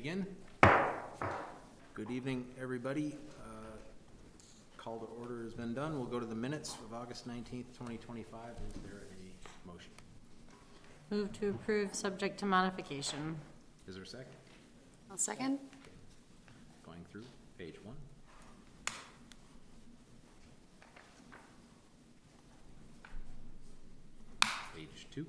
begin. Good evening, everybody. Call to order has been done. We'll go to the minutes of August 19th, 2025. Is there a motion? Move to approve, subject to modification. Is there a second? I'll second. Going through page 1. Page 2.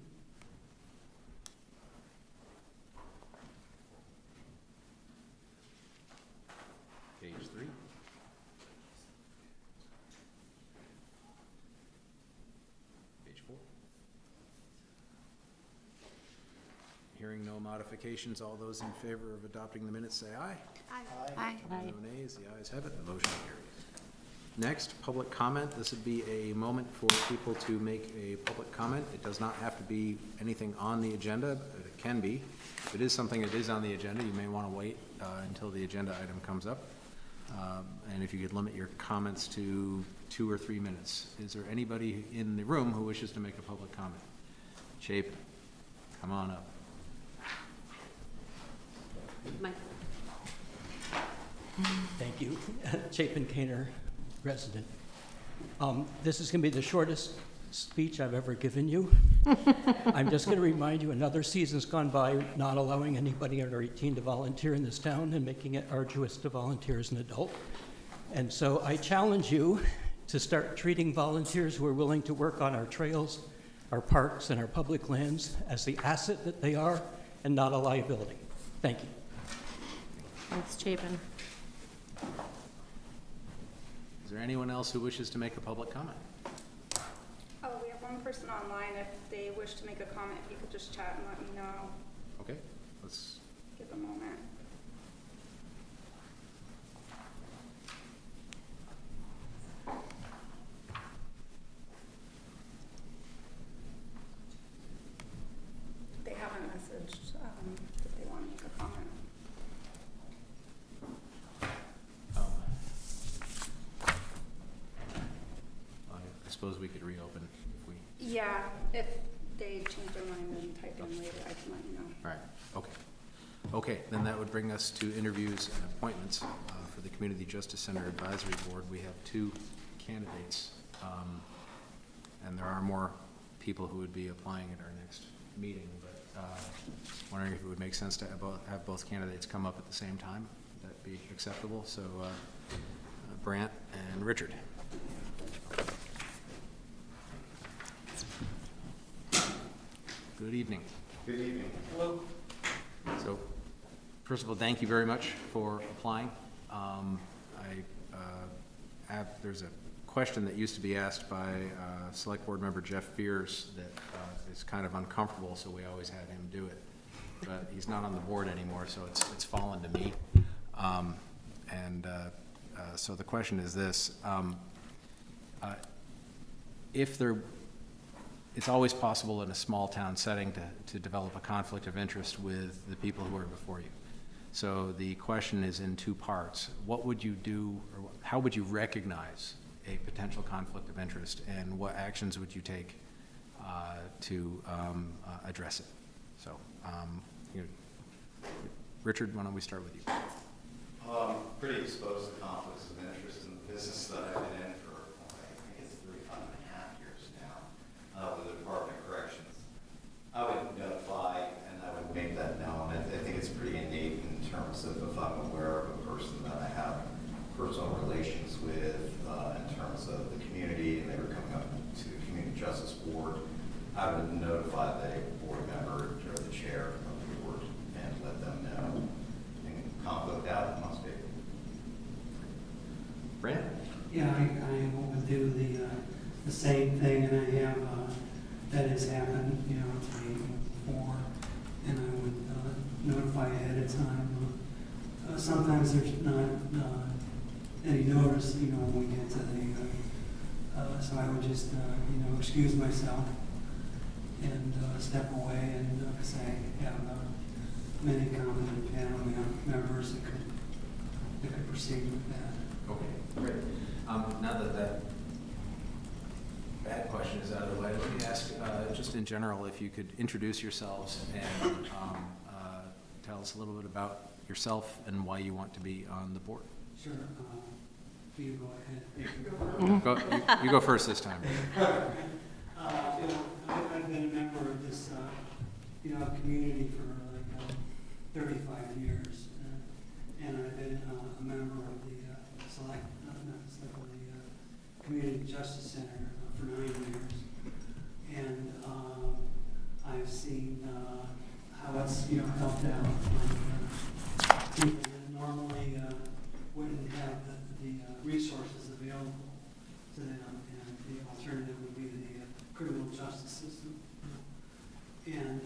Page 3. Page 4. Hearing no modifications, all those in favor of adopting the minutes say aye. Aye. Aye. No nays, the ayes have it, the motion carries. Next, public comment. This would be a moment for people to make a public comment. It does not have to be anything on the agenda, but it can be. If it is something that is on the agenda, you may want to wait until the agenda item comes up. And if you could limit your comments to 2 or 3 minutes. Is there anybody in the room who wishes to make a public comment? Shape, come on up. Mike. Thank you. Chapin Kaner, resident. This is going to be the shortest speech I've ever given you. I'm just going to remind you, another season's gone by not allowing anybody under 18 to volunteer in this town and making it arduous to volunteer as an adult. And so I challenge you to start treating volunteers who are willing to work on our trails, our parks, and our public lands as the asset that they are and not a liability. Thank you. Thanks, Chapin. Is there anyone else who wishes to make a public comment? Oh, we have one person online. If they wish to make a comment, if you could just chat and let me know. Okay, let's. Give a moment. They haven't messaged that they want to make a comment. I suppose we could reopen if we. Yeah, if they change their mind and type in later, I can let you know. All right. Okay. Okay. Then that would bring us to interviews and appointments for the Community Justice Center Advisory Board. We have 2 candidates, and there are more people who would be applying at our next meeting. But wondering if it would make sense to have both candidates come up at the same time. Would that be acceptable? So Brant and Richard. Good evening. Good evening. Hello. So, first of all, thank you very much for applying. There's a question that used to be asked by Select Board Member Jeff Fears that is kind of uncomfortable, so we always had him do it. But he's not on the board anymore, so it's fallen to me. So the question is this. It's always possible in a small town setting to develop a conflict of interest with the people who are before you. So the question is in 2 parts. What would you do, or how would you recognize a potential conflict of interest, and what actions would you take to address it? So, Richard, why don't we start with you? Pretty exposed to conflicts of interest in the business that I've been in for, I think it's 35.5 years now, with the Department of Corrections. I would notify, and I would make that known. I think it's pretty innate in terms of if I'm aware of a person that I have personal relations with, in terms of the community, and they were coming up to the Community Justice Board, I would notify the board member or the chair of the board and let them know. And conflict out, it must be. Brant? Yeah, I would do the same thing, and I have, that has happened, to me before, and I would notify ahead of time. Sometimes there's not any notice, when we get to the, so I would just, excuse myself and step away and say, have many competent panel members that could proceed with that. Okay, great. Now that bad question is out of the way, let me ask, just in general, if you could introduce yourselves and tell us a little bit about yourself and why you want to be on the board. Sure. You go ahead. You go first this time. I've been a member of this, community for like 35 years. And I've been a member of the Community Justice Center for 9 years. And I've seen how it's, helped out like, people that normally wouldn't have the resources available to them, and the alternative would be the criminal justice system. And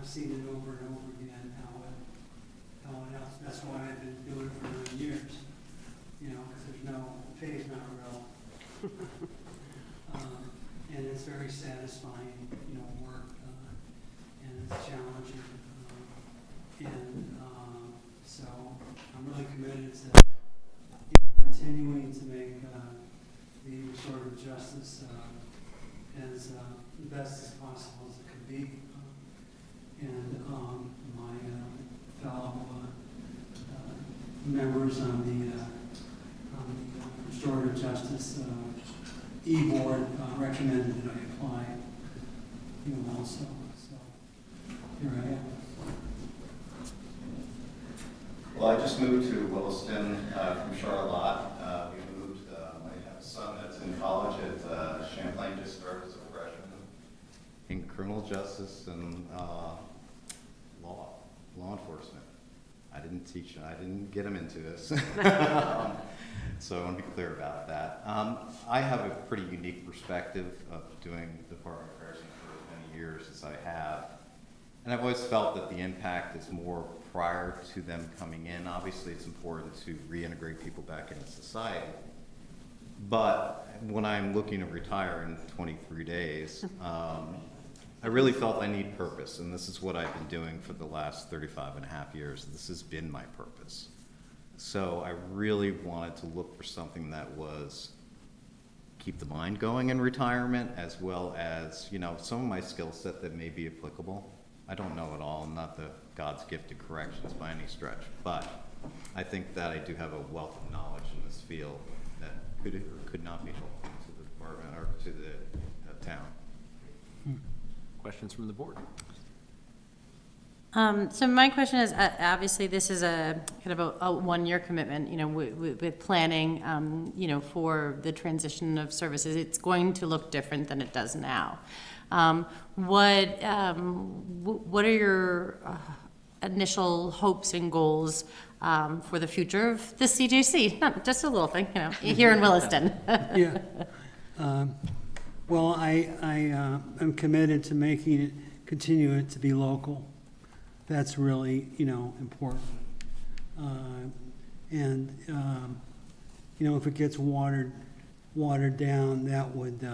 I've seen it over and over again how it helps. That's why I've been doing it for 9 years, because the pay is not real. And it's very satisfying, work, and it's challenging. So I'm really committed to continuing to make the restorative justice as best as possible as it can be. And my fellow members on the restorative justice e-board recommended that I apply, also. So here I am. Well, I just moved to Williston from Charlotte. We moved, I have a son that's in college at Champlain, just started as a freshman in criminal justice and law enforcement. I didn't get him into this. So I want to be clear about that. I have a pretty unique perspective of doing Department of Corrections for as many years as I have. And I've always felt that the impact is more prior to them coming in. Obviously, it's important to reintegrate people back into society. But when I'm looking to retire in 23 days, I really felt I need purpose. And this is what I've been doing for the last 35 and a half years. This has been my purpose. So I really wanted to look for something that was keep the mind going in retirement, as well as, some of my skill set that may be applicable. I don't know it all. I'm not the God's gift to corrections by any stretch, but I think that I do have a wealth of knowledge in this field that could or could not be helpful to the department or to the town. Questions from the board? So my question is, obviously, this is a kind of a one-year commitment, with planning, for the transition of services. It's going to look different than it does now. What are your initial hopes and goals for the future of the CJC? Not just a little thing, here in Williston. Yeah. Well, I am committed to continue it to be local. That's really, important. If it gets watered down, that would,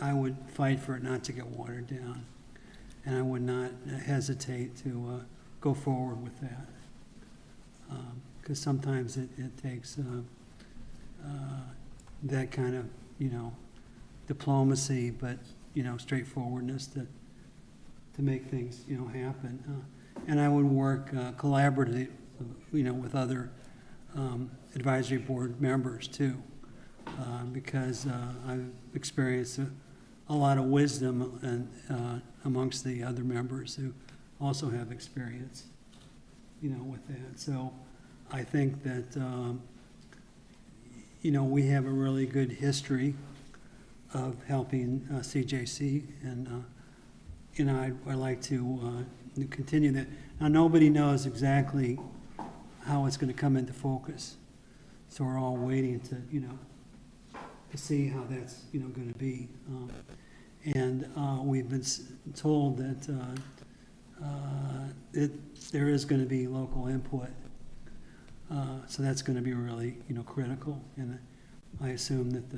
I would fight for it not to get watered down. And I would not hesitate to go forward with that. Because sometimes it takes that kind of, diplomacy, but, straightforwardness to make things, happen. And I would work collaboratively, with other advisory board members too, because I've experienced a lot of wisdom and amongst the other members who also have experience, with that. So I think that, we have a really good history of helping CJC, and I'd like to continue that. Now, nobody knows exactly how it's going to come into focus, so we're all waiting to, to see how that's, going to be. And we've been told that there is going to be local input, so that's going to be really, critical. And I assume that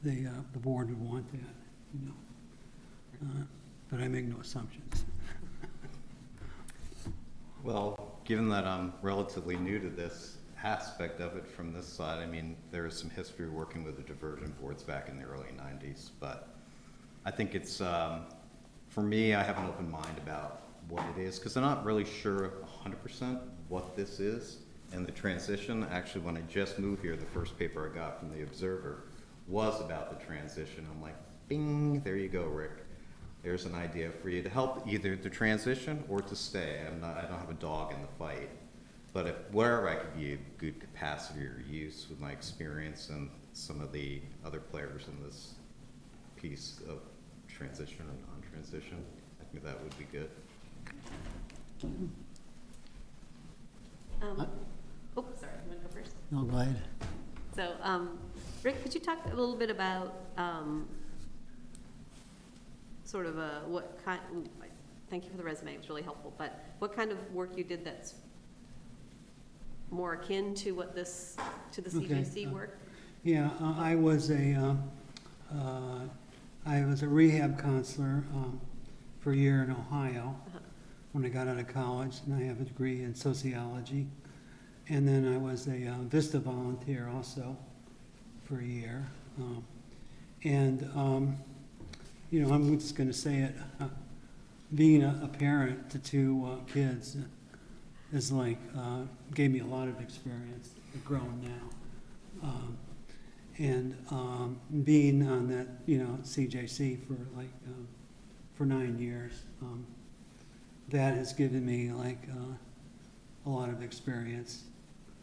the board would want that, but I make no assumptions. Well, given that I'm relatively new to this aspect of it from this side, I mean, there is some history working with the diversion boards back in the early 90s, but I think it's, for me, I have an open mind about what it is, because I'm not really sure 100% what this is. And the transition, actually, when I just moved here, the first paper I got from the Observer was about the transition. I'm like, bing, there you go, Rick. There's an idea for you to help either the transition or to stay. I don't have a dog in the fight. But wherever I could be a good capacity or use with my experience and some of the other players in this piece of transition or non-transition, I think that would be good. Oh, sorry, I'm gonna go first. No, go ahead. So, Rick, could you talk a little bit about sort of what kind, thank you for the resume, it was really helpful, but what kind of work you did that's more akin to what this, to the CJC work? Yeah, I was a rehab counselor for a year in Ohio when I got out of college, and I have a degree in sociology. And then I was a Vista volunteer also for a year. You know, I'm just going to say it, being a parent to two kids is like, gave me a lot of experience, grown now. Being on that, you know, CJC for like, for 9 years, that has given me like a lot of experience.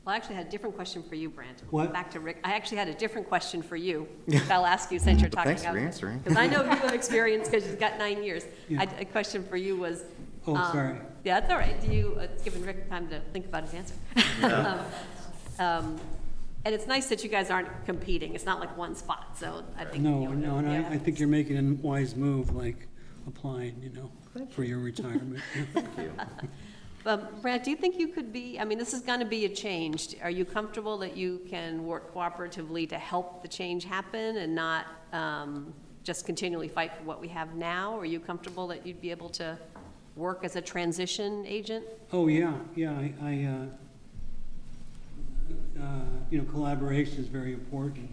Well, I actually had a different question for you, Brant. What? Back to Rick. I actually had a different question for you, which I'll ask you since you're talking Thanks for answering. Because I know you have experience because you've got 9 years. Yeah. A question for you was. Oh, sorry. Yeah, that's all right. Do you, it's given Rick time to think about his answer. And it's nice that you guys aren't competing. It's not like one spot, so I think. No, you know, no, and yeah. I think you're making a wise move, like applying, you know, for your retirement. Thank you. Brant, do you think you could be, I mean, this is going to be a change. Are you comfortable that you can work cooperatively to help the change happen and not just continually fight for what we have now? Are you comfortable that you'd be able to work as a transition agent? Oh, yeah, yeah, you know, collaboration is very important,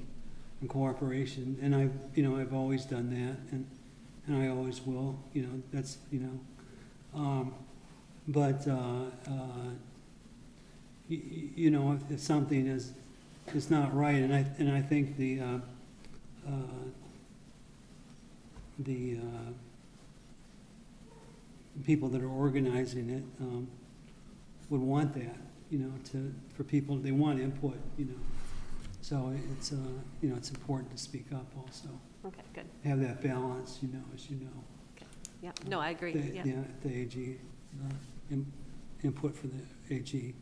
and cooperation, and I've always done that, and I always will, you know, that's, you know, you know, if something is not right, and I think the people that are organizing it would want that, you know, for people, they want input, you know. So it's, you know, it's important to speak up also. Okay, good. Have that balance, you know, as you know. Okay. Yeah, no, I agree. Yeah. The AG, input for the AG.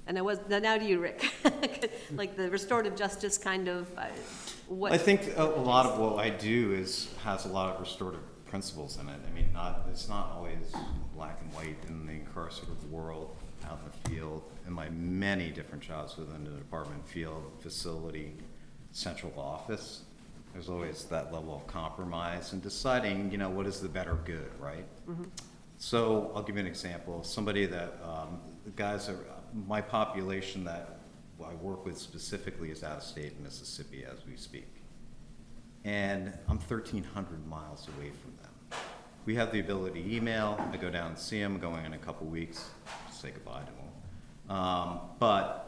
And now to you, Rick. Like the restorative justice kind of, what? I think a lot of what I do has a lot of restorative principles in it. I mean, it's not always black and white in the incarcerative world, out in the field. In my many different jobs within the department, field, facility, central office, there's always that level of compromise and deciding, you know, what is the better good, right? Mm-hmm. So I'll give you an example. Somebody that, the guys are, my population that I work with specifically is out of state in Mississippi as we speak. And I'm 1,300 miles away from them. We have the ability to email. I go down and see them, going in a couple weeks, say goodbye to them. But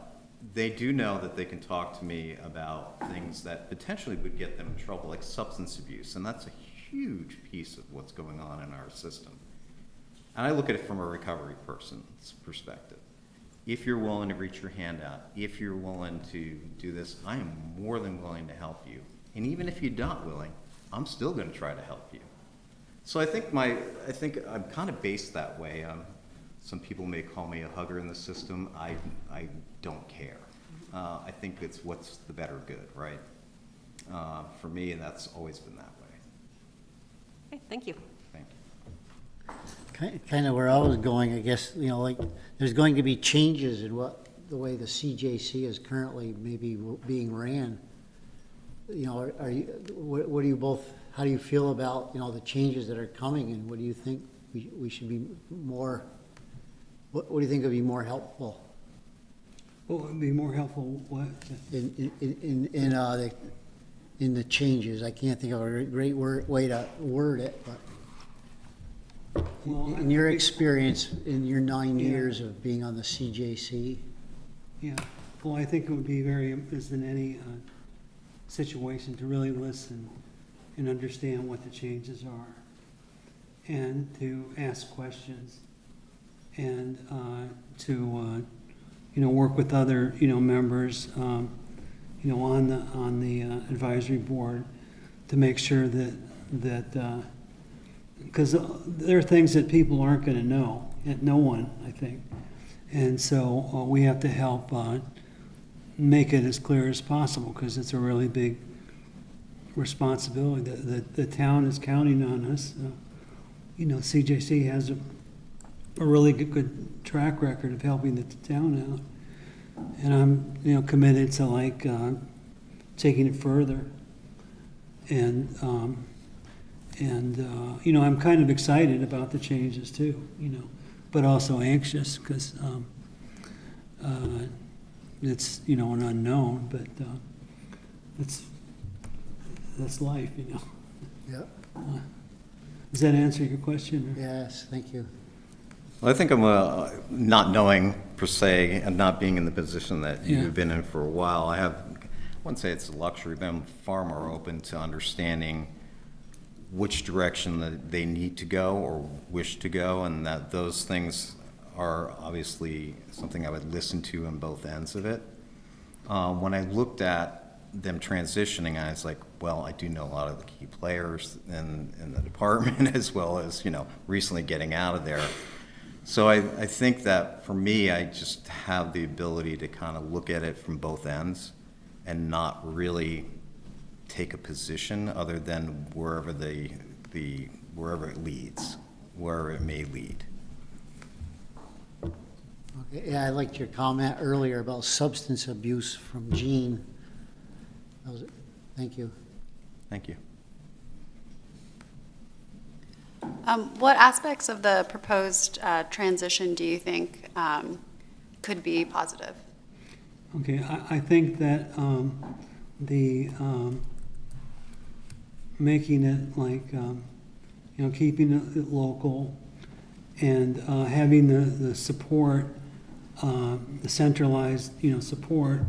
they do know that they can talk to me about things that potentially would get them in trouble, like substance abuse. And that's a huge piece of what's going on in our system. And I look at it from a recovery person's perspective. If you're willing to reach your hand out, if you're willing to do this, I am more than willing to help you. And even if you're not willing, I'm still going to try to help you. So I think I'm kind of based that way. Some people may call me a hugger in the system. I don't care. I think it's what's the better good, right? For me, and that's always been that way. Okay, thank you. Thank you. Kind of where I was going, I guess, you know, like, there's going to be changes in the way the CJC is currently maybe being ran. You know, what do you both, how do you feel about, you know, the changes that are coming, and what do you think we should be more, what do you think would be more helpful? What would be more helpful, what? In the changes? I can't think of a great way to word it, but. Well, In your experience, in your 9 years of being on the CJC, Yeah, well, I think it would be very, as in any situation, to really listen and understand what the changes are, and to ask questions, and to, work with other, members, on the advisory board to make sure that, because there are things that people aren't going to know, no one, I think. And so we have to help make it as clear as possible, because it's a really big responsibility. The town is counting on us. CJC has a really good track record of helping the town out. And I'm, committed to taking it further. And I'm kind of excited about the changes too, but also anxious because it's, an unknown, but that's life, Yep. Does that answer your question? Or? Yes, thank you. Well, I think I'm not knowing per se and not being in the position that Yeah. you've been in for a while. I wouldn't say it's a luxury, but I'm far more open to understanding which direction that they need to go or wish to go, and that those things are obviously something I would listen to on both ends of it. When I looked at them transitioning, I was like, well, I do know a lot of the key players in the department as well as, recently getting out of there. So I think that for me, I just have the ability to kind of look at it from both ends and not really take a position other than wherever wherever it leads, wherever it may lead. Okay, yeah, I liked your comment earlier about substance abuse from Jean. Thank you. Thank you. What aspects of the proposed transition do you think could be positive? Okay, I think that the making it like, keeping it local and having the support, the centralized, support,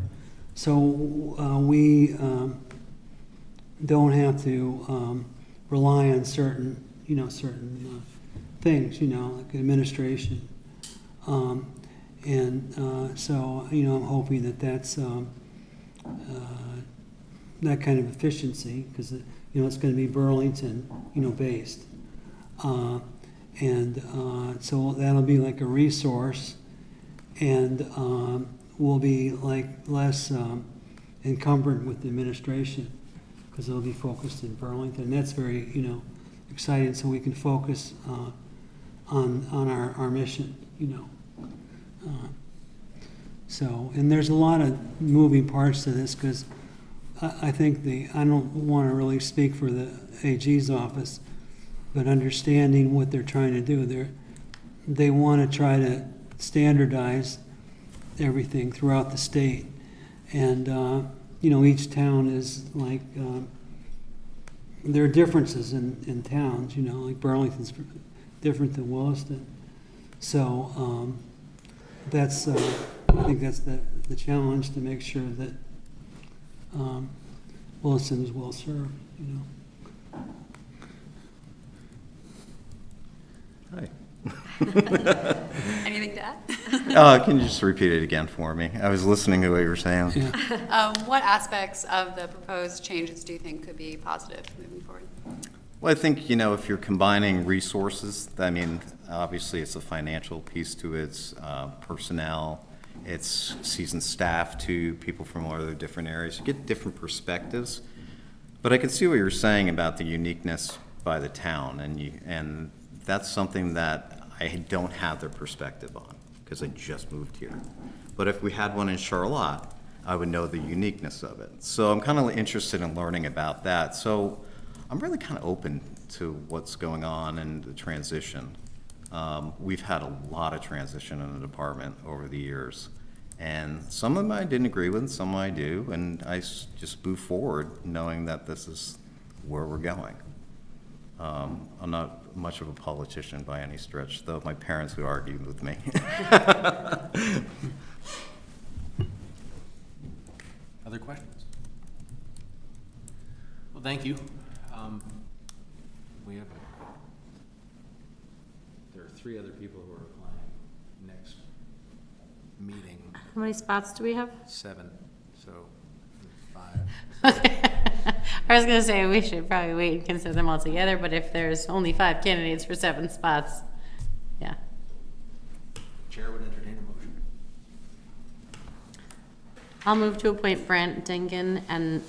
so we don't have to rely on certain things, like administration. So, I'm hoping that that's that kind of efficiency, because, it's going to be Burlington, based. So that'll be like a resource, and we'll be like less encumbered with the administration, because it'll be focused in Burlington. And that's very, exciting, so we can focus on our mission, So, and there's a lot of moving parts to this, because I think I don't want to really speak for the AG's office, but understanding what they're trying to do, they want to try to standardize everything throughout the state. And, each town is like, there are differences in towns, like Burlington's different than Williston. So that's, I think that's the challenge, to make sure that Williston is well served, Hi. Anything to add? Can you just repeat it again for me? I was listening to what you were saying. Yeah. What aspects of the proposed changes do you think could be positive moving forward? Well, I think, if you're combining resources, obviously it's a financial piece to it, it's personnel, it's seasoned staff to people from other different areas. You get different perspectives. But I can see what you're saying about the uniqueness by the town, and that's something that I don't have their perspective on, because I just moved here. But if we had one in Charlotte, I would know the uniqueness of it. So I'm kind of interested in learning about that. So I'm really kind of open to what's going on in the transition. We've had a lot of transition in the department over the years, and some of them I didn't agree with, some I do, and I just move forward knowing that this is where we're going. I'm not much of a politician by any stretch, though my parents would argue with me. Other questions? Well, thank you. We have there are 3 other people who are applying next meeting, How many spots do we have? 7, so 5. I was gonna say, we should probably wait and consider them all together, but if there's only 5 candidates for 7 spots, yeah. Chair would entertain a motion. I'll move to appoint Brant Dingan and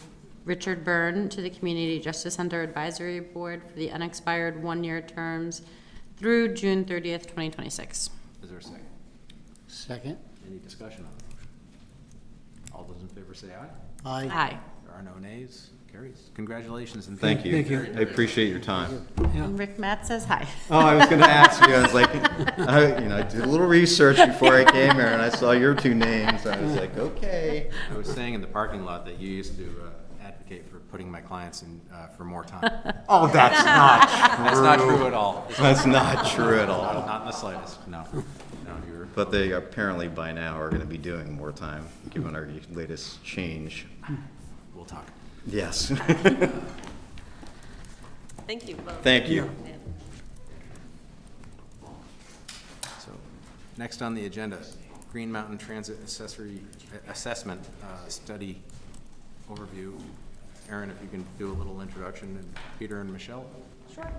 Richard Byrne to the Community Justice Center Advisory Board for the unexpired 1-year terms through June 30th, 2026. Is there a second? Second? Any discussion on the motion? All those in favor say aye. Aye. Aye. There are no nays. Carries. Congratulations and Thank you. Thank you. I appreciate your time. And Rick Matt says hi. Oh, I was going to ask you. I was like, I did a little research before I came here, and I saw your 2 names. I was like, okay. I was saying in the parking lot that you used to advocate for putting my clients in for more time. Oh, that's not That's not true at all. That's not true at all. Not in the slightest, no. No, you're, But they apparently by now are going to be doing more time, given our latest change. we'll talk. Yes. Thank you both. Thank you. Yeah. So, next on the agenda, Green Mountain Transit Assessment Study Overview. Aaron, if you can do a little introduction, and Peter and Michelle. Sure.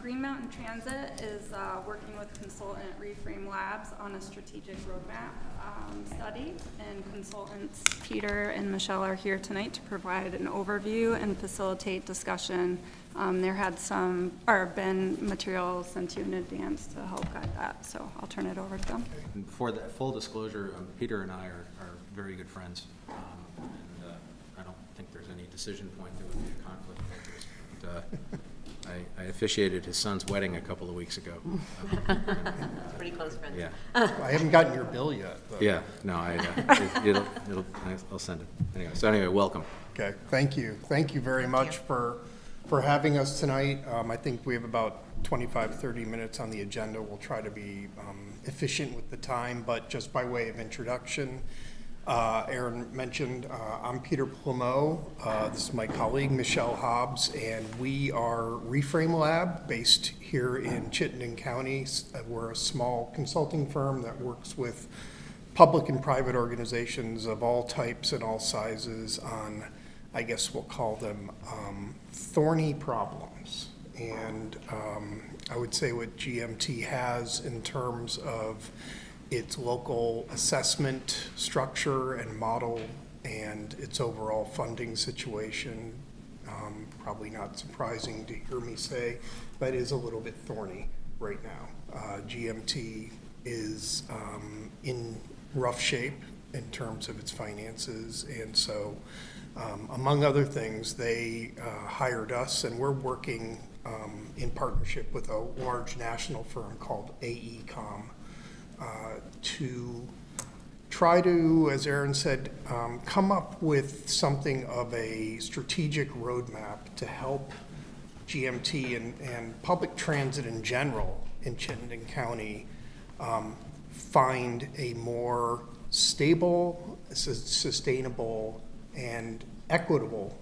Green Mountain Transit is working with consultant Reframe Labs on a strategic roadmap study, and consultants Peter and Michelle are here tonight to provide an overview and facilitate discussion. There had been materials sent to you in advance to help guide that, so I'll turn it over to them. And for that full disclosure, Peter and I are very good friends, and I don't think there's any decision point that would be a conflict of interest. But, I officiated his son's wedding a couple of weeks ago. Pretty close friends. Yeah, I haven't gotten your bill yet, but. yeah, no, I'll send it. Anyway, welcome. Okay, thank you. Thank you very much for having us tonight. I think we have about 25, 30 minutes on the agenda. We'll try to be efficient with the time, but just by way of introduction, Aaron mentioned, I'm Peter Plumeau. This is my colleague, Michelle Hobbs, and we are Reframe Lab based here in Chittenden County. We're a small consulting firm that works with public and private organizations of all types and all sizes on, I guess we'll call them, thorny problems. And I would say what GMT has in terms of its local assessment structure and model and its overall funding situation, probably not surprising to hear me say, but is a little bit thorny right now. GMT is in rough shape in terms of its finances, and so among other things, they hired us, and we're working in partnership with a large national firm called AECOM to try to, as Aaron said, come up with something of a strategic roadmap to help GMT and public transit in general in Chittenden County find a more stable, sustainable, and equitable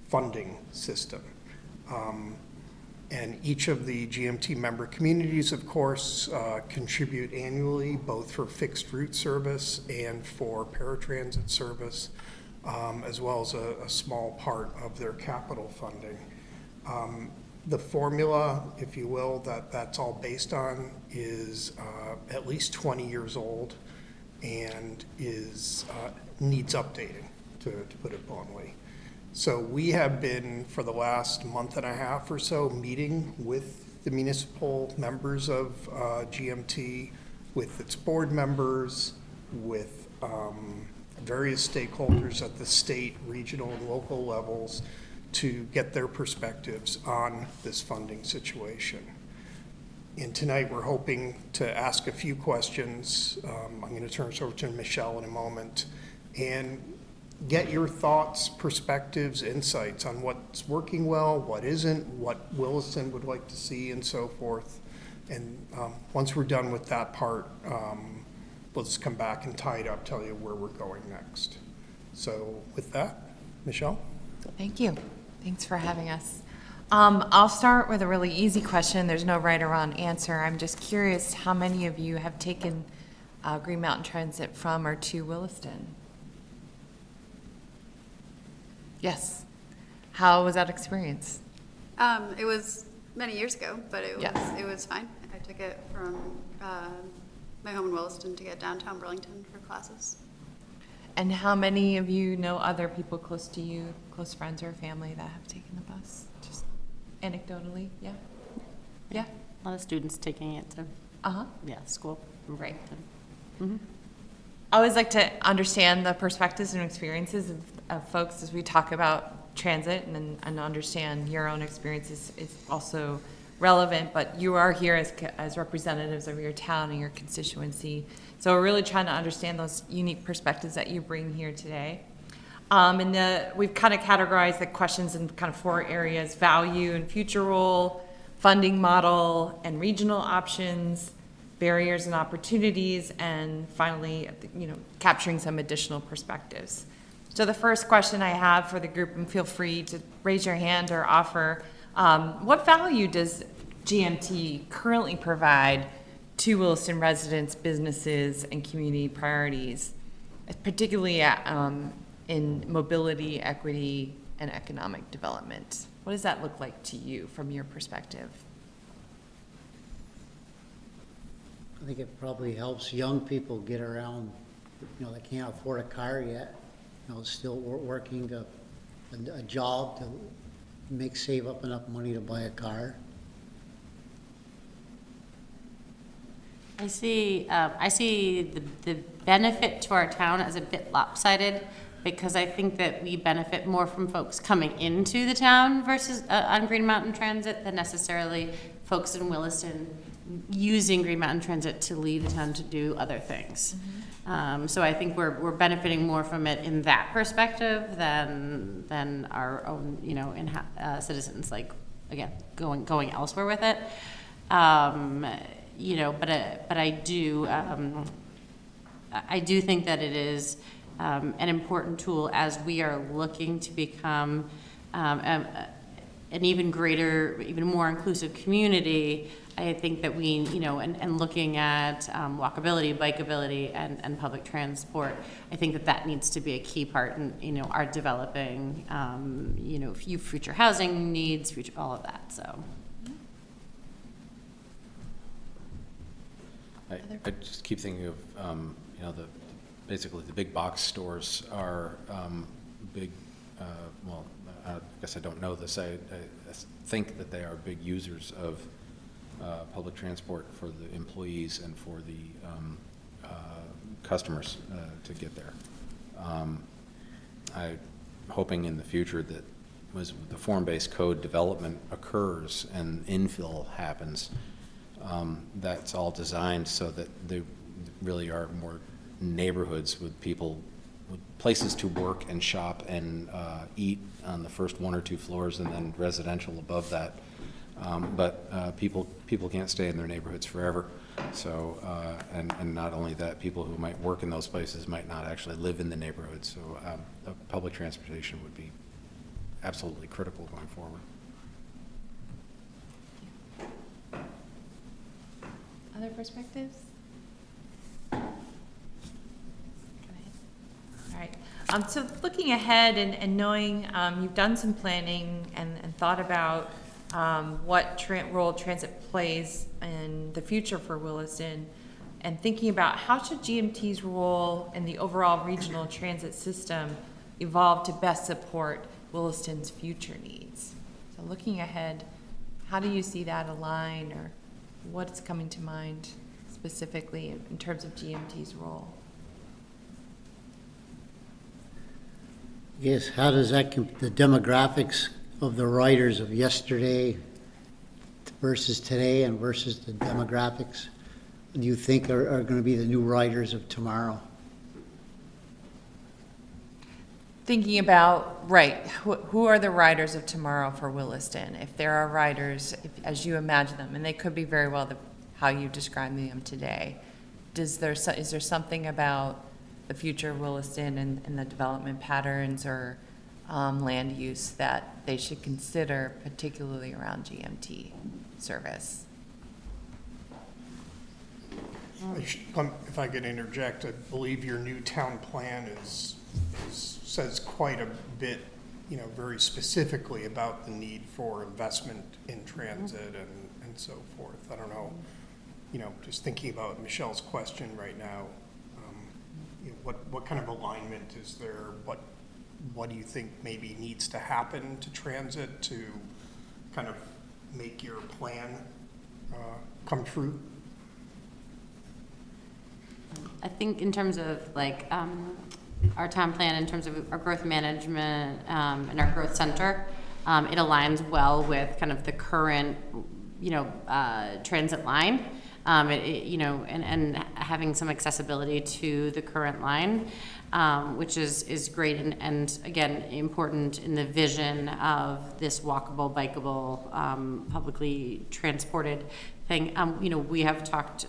funding system. And each of the GMT member communities, of course, contribute annually, both for fixed route service and for paratransit service, as well as a small part of their capital funding. The formula, if you will, that's all based on is at least 20 years old and needs updating, to put it bluntly. So we have been, for the last month and a half or so, meeting with the municipal members of GMT, with its board members, with various stakeholders at the state, regional, and local levels to get their perspectives on this funding situation. And tonight we're hoping to ask a few questions. I'm going to turn this over to Michelle in a moment. And get your thoughts, perspectives, insights on what's working well, what isn't, what Williston would like to see, and so forth. And once we're done with that part, we'll just come back and tie it up, tell you where we're going next. So with that, Michelle? Thank you. Thanks for having us. I'll start with a really easy question. There's no right or wrong answer. I'm just curious how many of you have taken Green Mountain Transit from or to Williston? Yes. How was that experience? It was many years ago, but Yes. it was fine. I took it from my home in Williston to get downtown Burlington for classes. And how many of you know other people close to you, close friends or family that have taken the bus? Just anecdotally, yeah? Yeah? A lot of students taking it to, Uh-huh. school. Right. Mm-hmm. I always like to understand the perspectives and experiences of folks as we talk about transit, and understand your own experiences is also relevant, but you are here as representatives of your town and your constituency. So we're really trying to understand those unique perspectives that you bring here today. We've kind of categorized the questions in kind of 4 areas: value and future role, funding model and regional options, barriers and opportunities, and finally, capturing some additional perspectives. So the first question I have for the group, and feel free to raise your hand or offer, what value does GMT currently provide to Williston residents, businesses, and community priorities, particularly in mobility, equity, and economic development? What does that look like to you from your perspective? I think it probably helps young people get around, they can't afford a car yet, still working a job to save up enough money to buy a car. I see the benefit to our town as a bit lopsided, because I think that we benefit more from folks coming into the town versus on Green Mountain Transit than necessarily folks in Williston using Green Mountain Transit to leave the town to do other things. So I think we're benefiting more from it in that perspective than our own, citizens, like, again, going elsewhere with it. But I do think that it is an important tool as we are looking to become an even greater, even more inclusive community. I think that we, and looking at walkability, bikeability, and public transport, I think that needs to be a key part in, our developing, future housing needs, all of that, so. I just keep thinking of, basically the big box stores are big, I guess I don't know this. I think that they are big users of public transport for the employees and for the customers to get there. I'm hoping in the future that as the form-based code development occurs and infill happens, that's all designed so that there really are more neighborhoods with people, with places to work and shop and eat on the first 1 or 2 floors, and then residential above that. But people can't stay in their neighborhoods forever. So, and not only that, people who might work in those places might not actually live in the neighborhood. So public transportation would be absolutely critical going forward. Other perspectives? Go ahead. All right. So looking ahead and knowing you've done some planning and thought about what role transit plays in the future for Williston, and thinking about how should GMT's role in the overall regional transit system evolve to best support Williston's future needs. So looking ahead, how do you see that align, or what's coming to mind specifically in terms of GMT's role? Yes, how does that, the demographics of the riders of yesterday versus today and versus the demographics do you think are going to be the new riders of tomorrow? thinking about, right, who are the riders of tomorrow for Williston? If there are riders, as you imagine them, and they could be very well how you describe them today, is there something about the future of Williston and the development patterns or land use that they should consider, particularly around GMT service? If I could interject, I believe your new town plan says quite a bit, very specifically about the need for investment in transit and so forth. I don't know, just thinking about Michelle's question right now, what kind of alignment is there? What do you think maybe needs to happen to transit to kind of make your plan come true? I think in terms of like our town plan, in terms of our growth management and our growth center, it aligns well with kind of the current, transit line, and having some accessibility to the current line, which is great and again important in the vision of this walkable, bikeable, publicly transported thing. We have talked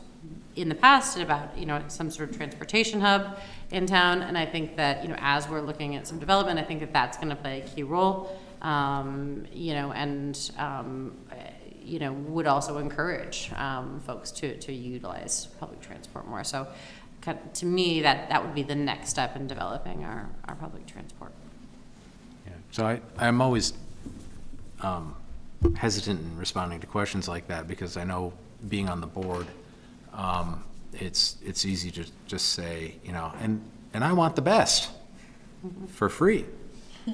in the past about, some sort of transportation hub in town. And I think that, as we're looking at some development, I think that that's going to play a key role, would also encourage folks to utilize public transport more. So to me, that would be the next step in developing our public transport. Yeah. So I'm always hesitant in responding to questions like that because I know being on the board, it's easy to just say, and I want the best for free.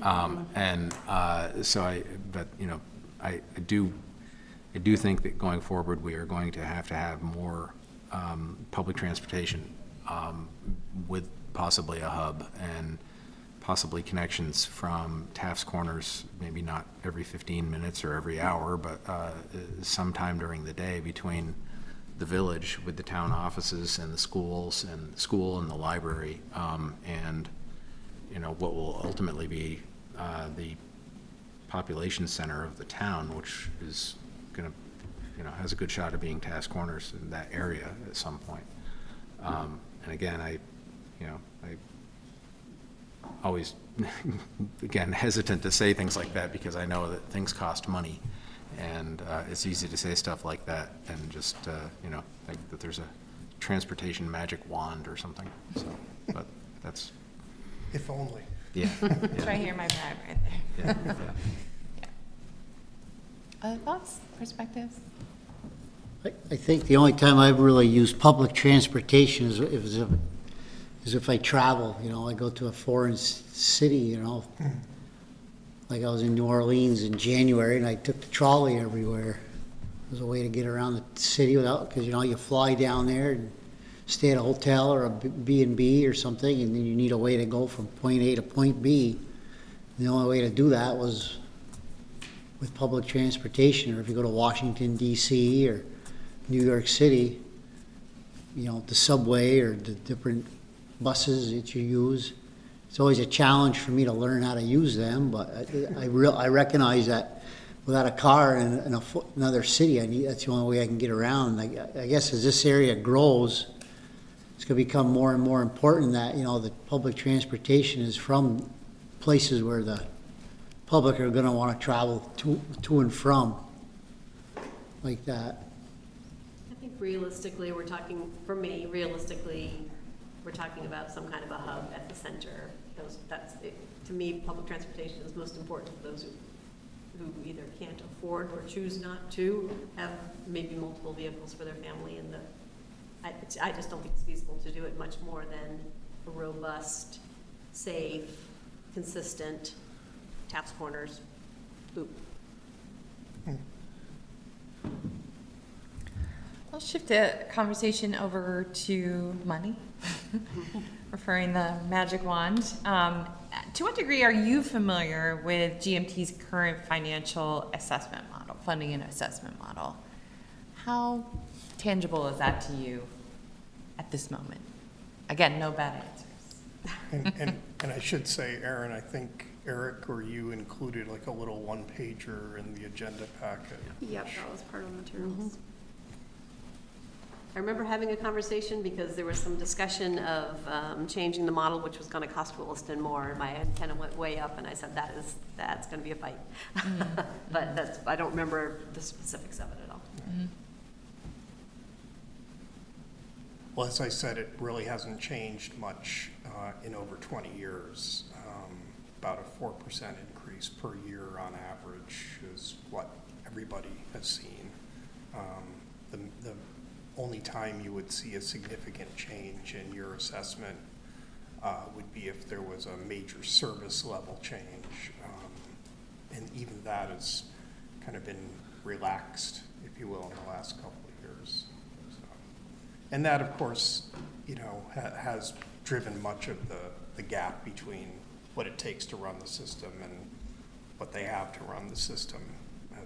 I do think that going forward, we are going to have more public transportation with possibly a hub and possibly connections from Taft's Corners, maybe not every 15 minutes or every hour, but sometime during the day between the village with the town offices and the schools and the school and the library, and what will ultimately be the population center of the town, which is going to, has a good shot of being Taft's Corners in that area at some point. And again, I always, again, hesitant to say things like that because I know that things cost money. And it's easy to say stuff like that and just, think that there's a transportation magic wand or something. So, but that's. If only. Yeah. It's right here, my bag right there. Yeah. Yeah. Other thoughts, perspectives? I think the only time I've really used public transportation is if I travel, I go to a foreign city, like I was in New Orleans in January and I took the trolley everywhere. It was a way to get around the city because, you fly down there and stay at a hotel or a B&B or something, and then you need a way to go from point A to point B. And the only way to do that was with public transportation, or if you go to Washington, D.C. or New York City, the subway or the different buses that you use. It's always a challenge for me to learn how to use them, but I recognize that without a car in another city, that's the only way I can get around. I guess as this area grows, it's going to become more and more important that, the public transportation is from places where the public are going to want to travel to and from, like that. I think realistically, we're talking about some kind of a hub at the center. To me, public transportation is most important for those who either can't afford or choose not to have maybe multiple vehicles for their family. And I just don't think it's feasible to do it much more than a robust, safe, consistent Taft's Corners loop. I'll shift the conversation over to money, referring the magic wand. To what degree are you familiar with GMT's current financial assessment model, funding and assessment model? How tangible is that to you at this moment? Again, no bad answers. And I should say, Aaron, I think Eric or you included like a little one-pager in the agenda packet. Yep, that was part of the materials. I remember having a conversation because there was some discussion of changing the model, which was going to cost Williston more. And my antenna went way up, and I said, that's going to be a fight. But I don't remember the specifics of it at all. Well, as I said, it really hasn't changed much in over 20 years. About a 4% increase per year on average is what everybody has seen. The only time you would see a significant change in your assessment would be if there was a major service level change. And even that has kind of been relaxed, if you will, in the last couple of years. So, and that, of course, you know, has driven much of the gap between what it takes to run the system and what they have to run the system.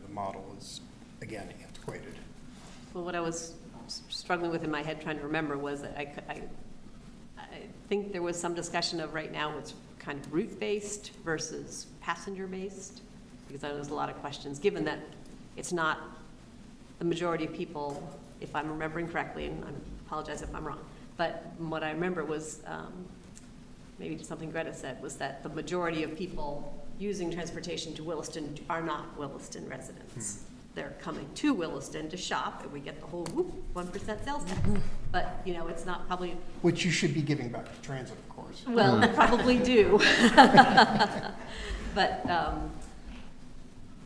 The model is, again, antiquated. Well, what I was struggling with in my head trying to remember was that I think there was some discussion of right now it's kind of route-based versus passenger-based, because I know there's a lot of questions, given that it's not the majority of people, if I'm remembering correctly, and I apologize if I'm wrong, but what I remember was, maybe something Greta said, was that the majority of people using transportation to Williston are not Williston residents. They're coming to Williston to shop, and we get the whole 1% sales tax. But, you know, it's not probably, Which you should be giving back to transit, of course. well, they probably do. But,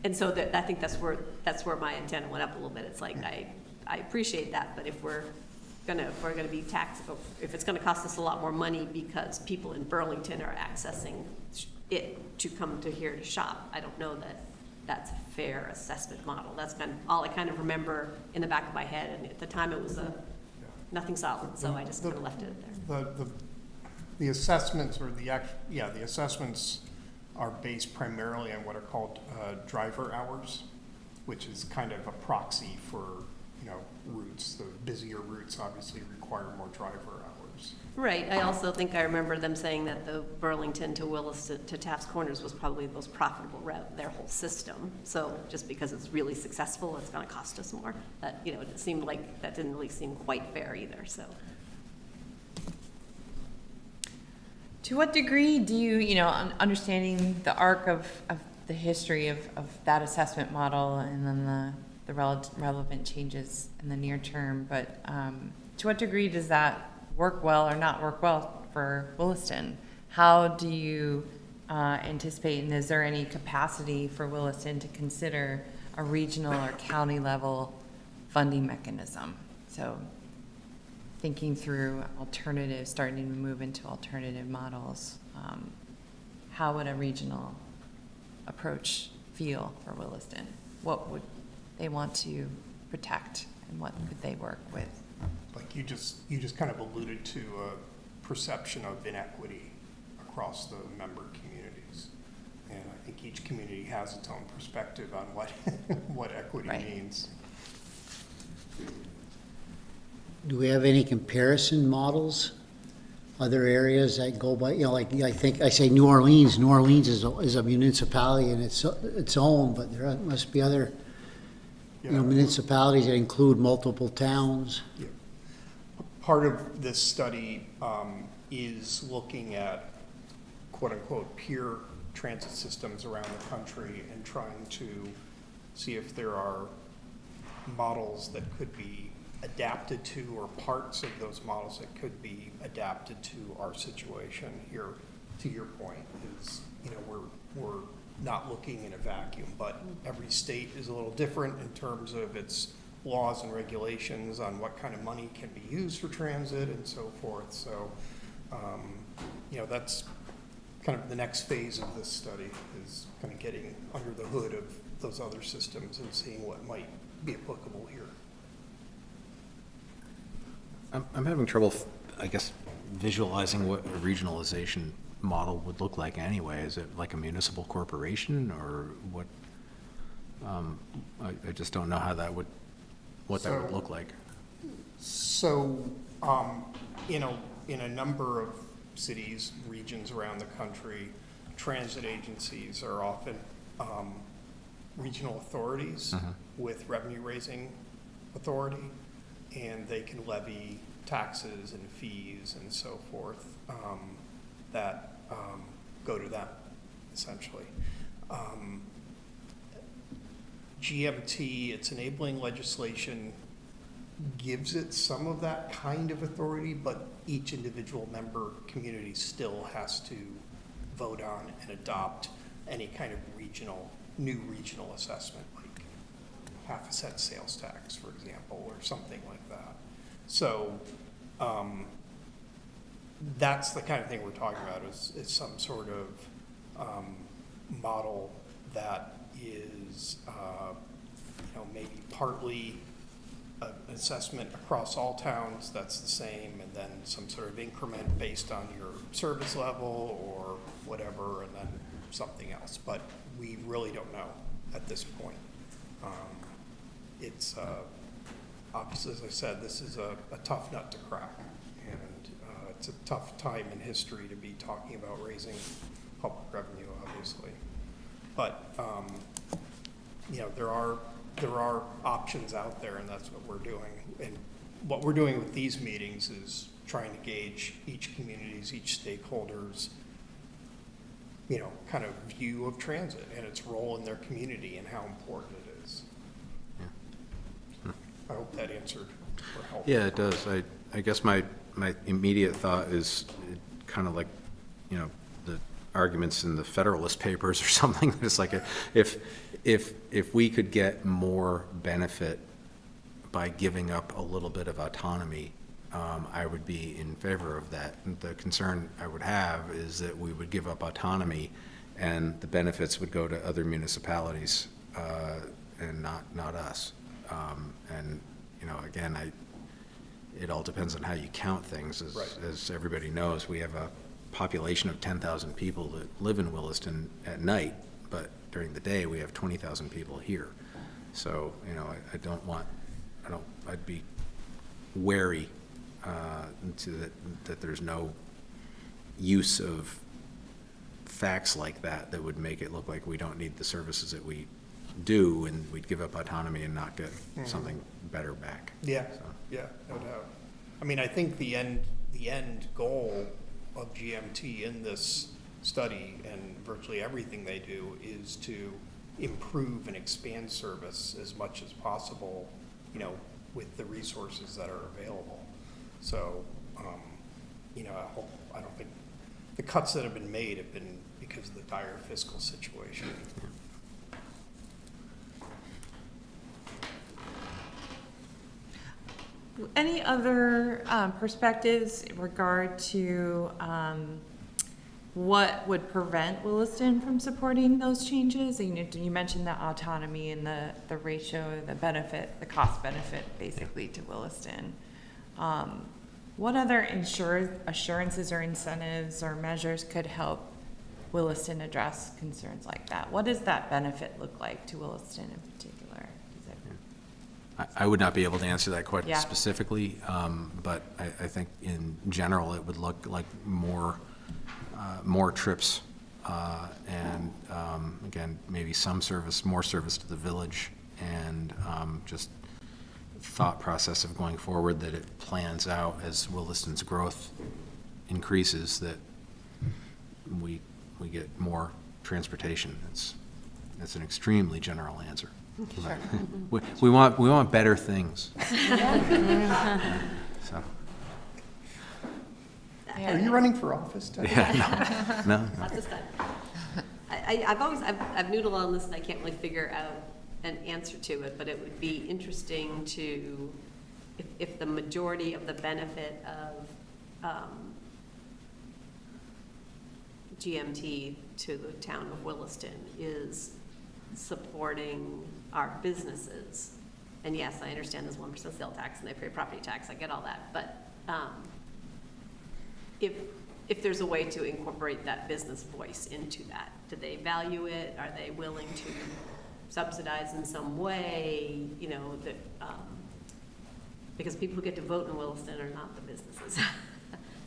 and so that, I think that's where my antenna went up a little bit. It's like, I appreciate that, but if we're gonna be taxed, if it's gonna cost us a lot more money because people in Burlington are accessing it to come to here to shop, I don't know that that's a fair assessment model. That's kind of all I kind of remember in the back of my head, and at the time it was nothing solid, so I just kind of left it there. The assessments or the assessments are based primarily on what are called driver hours, which is kind of a proxy for, you know, routes. The busier routes obviously require more driver hours. Right, I also think I remember them saying that the Burlington to Williston to Taft's Corners was probably the most profitable route, their whole system. So just because it's really successful, it's gonna cost us more. That, you know, it seemed like that didn't really seem quite fair either, so. To what degree do you, you know, understanding the arc of the history of that assessment model and then the relevant changes in the near term, but to what degree does that work well or not work well for Williston? How do you anticipate, and is there any capacity for Williston to consider a regional or county level funding mechanism? So thinking through alternatives, starting to move into alternative models, how would a regional approach feel for Williston? What would they want to protect, and what could they work with? Like you just kind of alluded to a perception of inequity across the member communities. And I think each community has its own perspective on what equity means. Do we have any comparison models? Other areas that go by, you know, like I think I say New Orleans. New Orleans is a municipality in its own, but there must be other municipalities that include multiple towns. Yeah. Part of this study is looking at quote-unquote peer transit systems around the country and trying to see if there are models that could be adapted to, or parts of those models that could be adapted to our situation here. To your point is, you know, we're not looking in a vacuum, but every state is a little different in terms of its laws and regulations on what kind of money can be used for transit and so forth. So, you know, that's kind of the next phase of this study, is kind of getting under the hood of those other systems and seeing what might be applicable here. I'm having trouble, I guess, visualizing what a regionalization model would look like anyway. Is it like a municipal corporation, or what? I just don't know how that would, what that would look like. So, in a number of cities, regions around the country. Transit agencies are often regional authorities with revenue-raising authority, and they can levy taxes and fees and so forth that go to them, essentially. GMT, its enabling legislation gives it some of that kind of authority, but each individual member community still has to vote on and adopt any kind of new regional assessment, like half a cent sales tax, for example, or something like that. So that's the kind of thing we're talking about, is some sort of model that is, maybe partly an assessment across all towns that's the same, and then some sort of increment based on your service level or whatever, and then something else. But we really don't know at this point. It's obviously, as I said, this is a tough nut to crack, and it's a tough time in history to be talking about raising public revenue, obviously. But there are options out there, and that's what we're doing. And what we're doing with these meetings is trying to gauge each community's, each stakeholder's, kind of view of transit and its role in their community and how important it is. Yeah. I hope that answered or helped. Yeah, it does. I guess my immediate thought is kind of like, the arguments in the Federalist Papers or something. It's like if we could get more benefit by giving up a little bit of autonomy, I would be in favor of that. And the concern I would have is that we would give up autonomy and the benefits would go to other municipalities and not us. And again, it all depends on how you count things. As everybody knows, we have a population of 10,000 people that live in Williston at night, but during the day we have 20,000 people here. So I'd be wary that there's no use of facts like that would make it look like we don't need the services that we do, and we'd give up autonomy and not get something better back. Yeah, yeah, no doubt. I mean, I think the end goal of GMT in this study, and virtually everything they do, is to improve and expand service as much as possible, with the resources that are available. So, I don't think the cuts that have been made have been because of the dire fiscal situation. Any other perspectives in regard to what would prevent Williston from supporting those changes? You mentioned the autonomy and the ratio, the benefit, the cost benefit basically to Williston. What other assurances or incentives or measures could help Williston address concerns like that? What does that benefit look like to Williston in particular? I would not be able to answer that quite Yeah. specifically, but I think in general it would look like more trips, and again, maybe more service to the village, and just thought process of going forward, that it plans out as Williston's growth increases, that we get more transportation. It's an extremely general answer. Sure. We want better things. So. Are you running for office, Ted? Yeah, no. Not this time. I've noodled on this and I can't really figure out an answer to it, but it would be interesting to, if the majority of the benefit of GMT to the town of Williston is supporting our businesses. And yes, I understand there's 1% sale tax and they pay property tax, I get all that, but if there's a way to incorporate that business voice into that, do they value it? Are they willing to subsidize in some way? Because people who get to vote in Williston are not the businesses.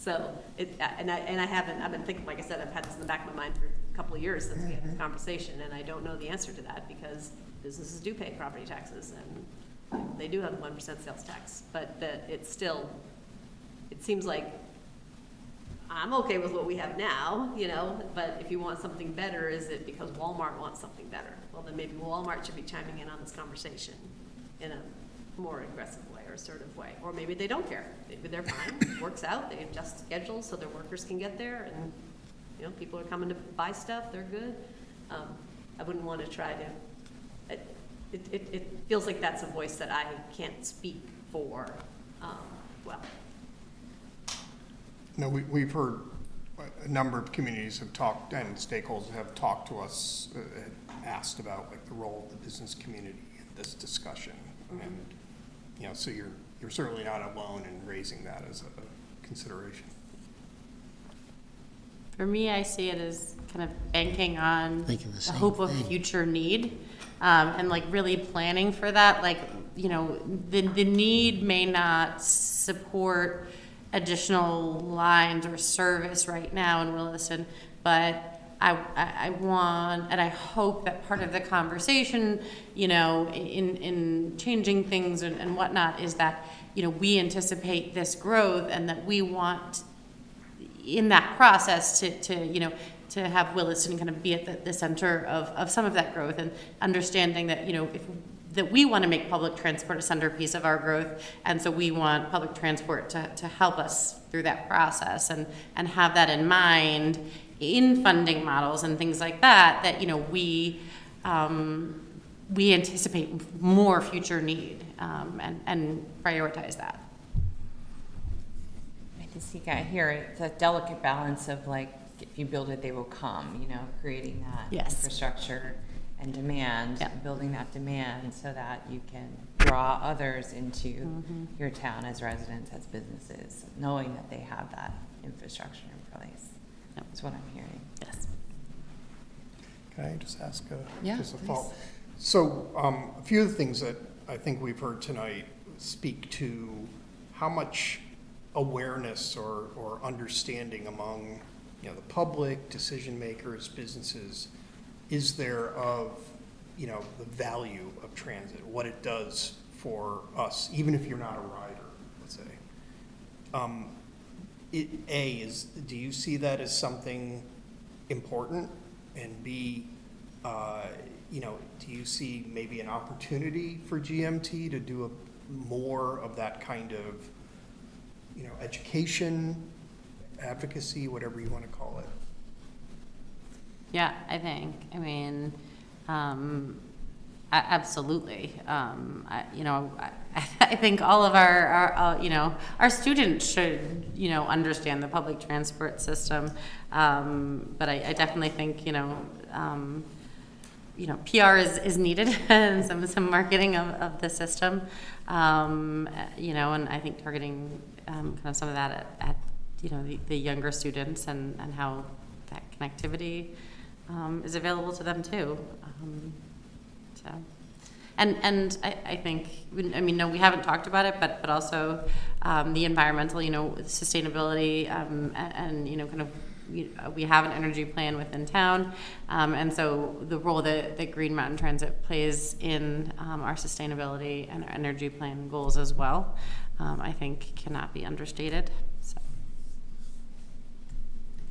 So, and I haven't, I've been thinking, like I said, I've had this in the back of my mind for a couple of years since we had this conversation, and I don't know the answer to that, because businesses do pay property taxes, and they do have a 1% sales tax, but that it's still, it seems like I'm okay with what we have now, you know, but if you want something better, is it because Walmart wants something better? Well, then maybe Walmart should be chiming in on this conversation in a more aggressive way or assertive way. Or maybe they don't care. Maybe they're fine, it works out, they adjust schedules so their workers can get there, and, you know, people are coming to buy stuff, they're good. I wouldn't want to try to, it feels like that's a voice that I can't speak for, well. No, we've heard a number of communities have talked, and stakeholders have talked to us, asked about like the role of the business community in this discussion. And, you know, so you're certainly not alone in raising that as a consideration. For me, I see it as kind of banking on Thinking the the same hope of thing. future need, and like really planning for that. Like, you know, the need may not support additional lines or service right now in Williston, but I want, and I hope that part of the conversation, you know, in changing things and whatnot, is that, you know, we anticipate this growth, and that we want in that process to you know, to have Williston kind of be at the center of some of that growth, and understanding that, you know, that we want to make public transport a centerpiece of our growth, and so we want public transport to help us through that process, and have that in mind in funding models and things like that, that, you know, we anticipate more future need, and prioritize that. I think I hear it's a delicate balance of like, if you build it, they will come, you know, creating that Yes. infrastructure and demand, Yeah. building that demand so that you can draw others into your town as residents, as businesses, knowing that they have that infrastructure in place. Yep. That's what I'm hearing. Yes. Can I just ask Yeah, just a please. follow? So a few of the things that I think we've heard tonight speak to how much awareness or understanding among, you know, the public, decision makers, businesses, is there of, you know, the value of transit, what it does for us, even if you're not a rider, let's say. Do you see that as something important? And B, you know, do you see maybe an opportunity for GMT to do more of that kind of, you know, education, advocacy, whatever you want to call it? Yeah, I mean, absolutely. I think all of our you know, our students should, you know, understand the public transport system. But I definitely think, you know, PR is needed and some marketing of the system. You know, and I think targeting kind of some of that at you know, the younger students, and how that connectivity is available to them too. So, and I think, I mean, no, we haven't talked about it, but also the environmental, you know, sustainability, and you know, kind of, we have an energy plan within town, and so the role that Green Mountain Transit plays in our sustainability and our energy plan goals as well, I think cannot be understated. So.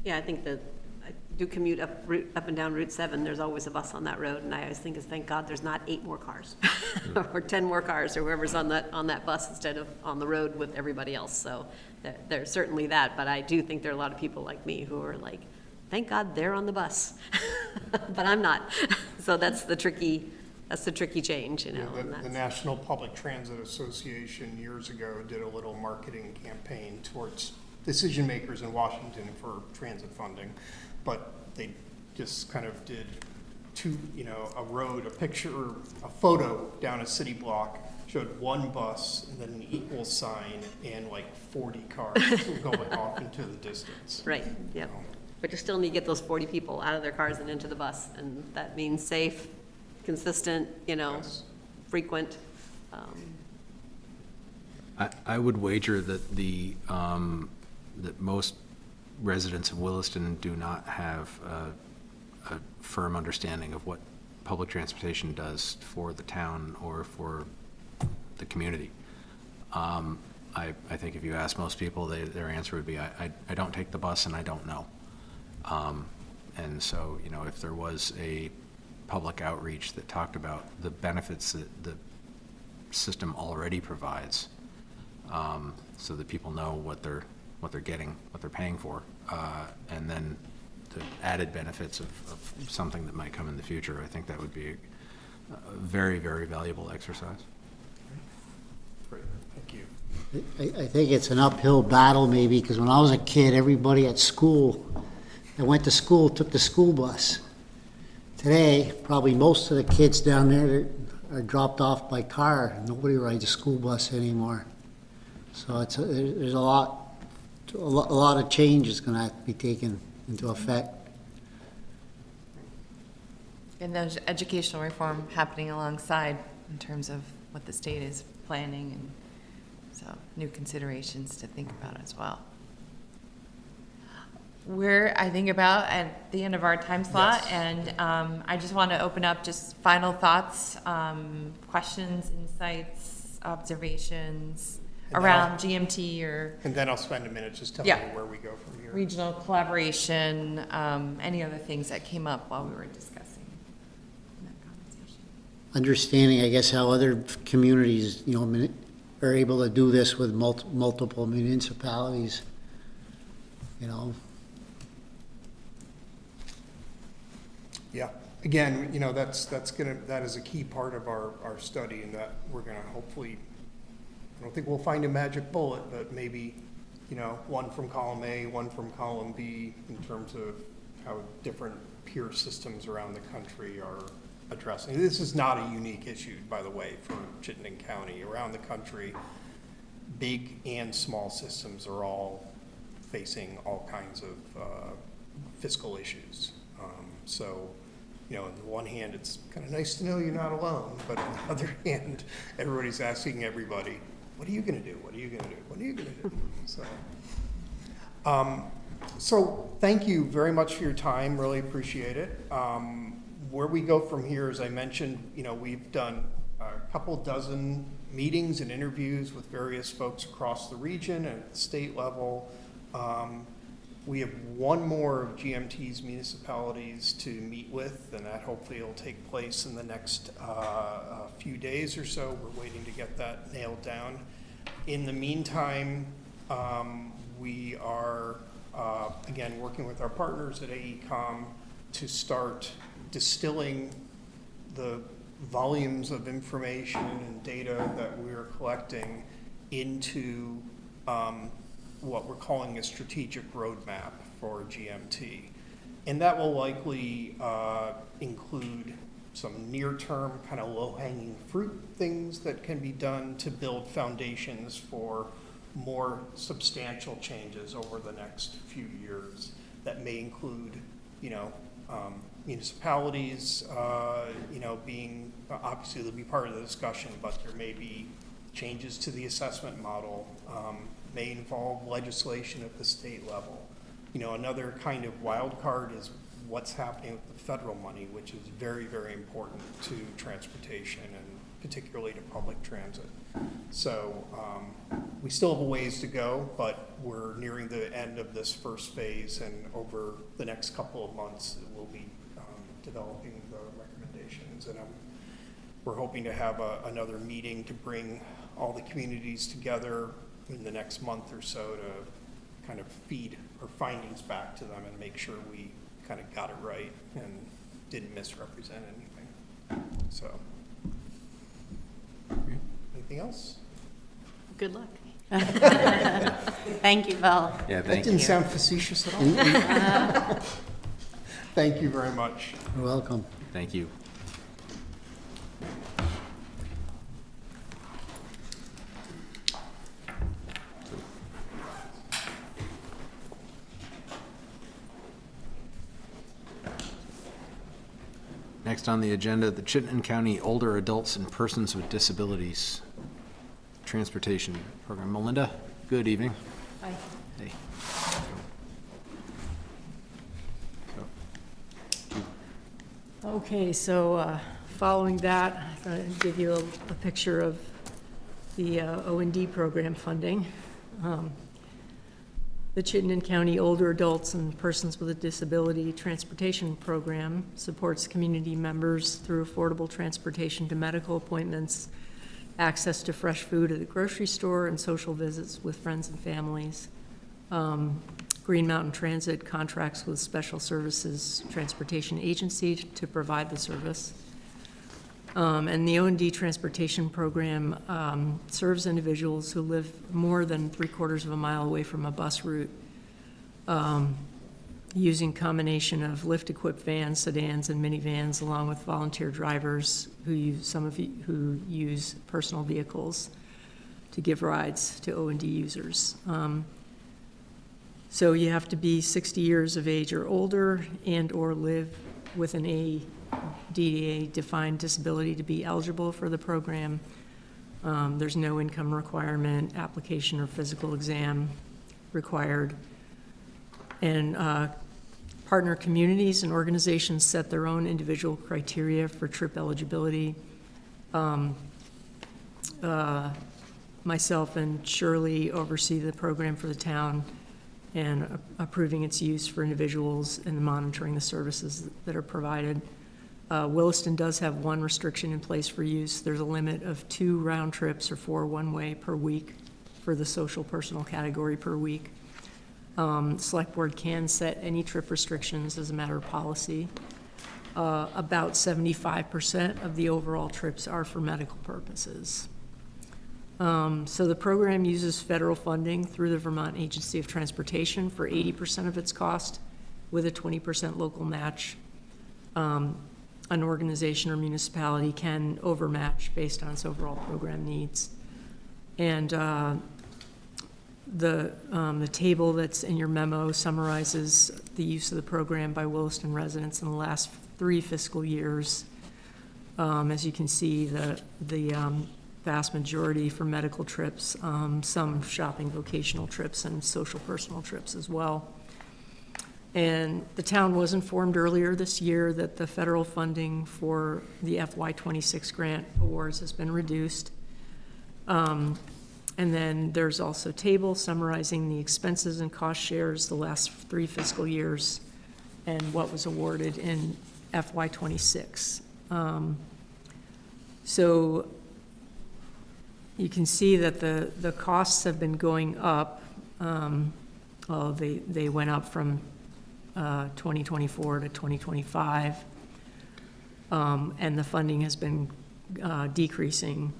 Yeah, I think that I do commute up and down Route 7. There's always a bus on that road, and I always think, thank God there's not 8 more cars or 10 more cars, or whoever's on that bus instead of on the road with everybody else. So there's certainly that, but I do think there are a lot of people like me who are like, thank God they're on the bus, but I'm not. So that's the tricky change, you know. Yeah, and the that's- National Public Transit Association years ago did a little marketing campaign towards decision makers in Washington for transit funding, but they just kind of did a photo down a city block, showed one bus and then an equal sign and like 40 cars going off into the distance. Right, yep. But you still need to get those 40 people out of their cars and into the bus, and that means safe, consistent, you know, Yes. frequent. I would wager that that most residents of Williston do not have a firm understanding of what public transportation does for the town or for the community. I think if you ask most people, their answer would be, I don't take the bus and I don't know. And so, you know, if there was a public outreach that talked about the benefits that the system already provides, so that people know what they're getting, what they're paying for, and then the added benefits of something that might come in the future, I think that would be a very, very valuable exercise. Great, thank you. I think it's an uphill battle maybe, because when I was a kid, everybody at school that went to school took the school bus. Today, probably most of the kids down there are dropped off by car. Nobody rides a school bus anymore. So there's a lot of change is going to have to be taken into effect. And there's educational reform happening alongside in terms of what the state is planning, and so new considerations to think about as well. We're, I think, about at the end of our time slot, Yes. and I just want to open up just final thoughts, questions, insights, observations And around GMT or And then I'll spend a minute just telling Yeah. you where we go from here. regional collaboration, any other things that came up while we were discussing in that conversation. Understanding, I guess, how other communities, you know, are able to do this with multiple municipalities, you know. Yeah, again, you know, that is a key part of our study, and that we're gonna hopefully, I don't think we'll find a magic bullet, but maybe, you know, one from column A, one from column B, in terms of how different peer systems around the country are addressing. This is not a unique issue, by the way, for Chittenden County. Around the country, big and small systems are all facing all kinds of fiscal issues. So, you know, on the one hand, it's kind of nice to know you're not alone, but on the other hand, everybody's asking everybody, what are you gonna do? What are you gonna do? What are you gonna do? So thank you very much for your time, really appreciate it. Where we go from here, as I mentioned, you know, we've done a couple dozen meetings and interviews with various folks across the region and at the state level. We have one more of GMT's municipalities to meet with, and that hopefully will take place in the next few days or so. We're waiting to get that nailed down. In the meantime, we are, again, working with our partners at AECom to start distilling the volumes of information and data that we're collecting into what we're calling a strategic roadmap for GMT. And that will likely include some near-term kind of low-hanging fruit things that can be done to build foundations for more substantial changes over the next few years. That may include, you know, municipalities, you know, being, obviously they'll be part of the discussion, but there may be changes to the assessment model, may involve legislation at the state level. You know, another kind of wild card is what's happening with the federal money, which is very, very important to transportation and particularly to public transit. So we still have a ways to go, but we're nearing the end of this first phase, and over the next couple of months, we'll be developing the recommendations. And we're hoping to have another meeting to bring all the communities together in the next month or so to kind of feed our findings back to them and make sure we kind of got it right and didn't misrepresent anything. So, anything else? Good luck. Thank you, Bill. Yeah, That thank you. didn't sound facetious at all. Thank you very much. You're welcome. Thank you. Next on the agenda, the Chittenden County Older Adults and Persons with Disabilities Transportation Program. Melinda, good evening. Bye. Hey. Okay, so following that, I'm going to give you a picture of the O&D program funding. The Chittenden County Older Adults and Persons with a Disability Transportation Program supports community members through affordable transportation to medical appointments, access to fresh food at the grocery store, and social visits with friends and families. Green Mountain Transit contracts with Special Services Transportation Agency to provide the service. And the O&D Transportation Program serves individuals who live more than 3/4 of a mile away from a bus route, using combination of lift-equipped vans, sedans, and minivans, along with volunteer drivers who use personal vehicles to give rides to O&D users. So you have to be 60 years of age or older and/or live with an ADA-defined disability to be eligible for the program. There's no income requirement, application or physical exam required. And partner communities and organizations set their own individual criteria for trip eligibility. Myself and Shirley oversee the program for the town and approving its use for individuals and monitoring the services that are provided. Williston does have one restriction in place for use. There's a limit of 2 round trips or 4 one-way per week for the social personal category per week. Select Board can set any trip restrictions as a matter of policy. About 75% of the overall trips are for medical purposes. So the program uses federal funding through the Vermont Agency of Transportation for 80% of its cost, with a 20% local match. An organization or municipality can overmatch based on its overall program needs. And the table that's in your memo summarizes the use of the program by Williston residents in the last 3 fiscal years. As you can see, the vast majority for medical trips, some shopping vocational trips, and social personal trips as well. And the town was informed earlier this year that the federal funding for the FY26 grant awards has been reduced. And then there's also a table summarizing the expenses and cost shares the last 3 fiscal years and what was awarded in FY26. So you can see that the costs have been going up. Well, they went up from 2024 to 2025, and the funding has been decreasing.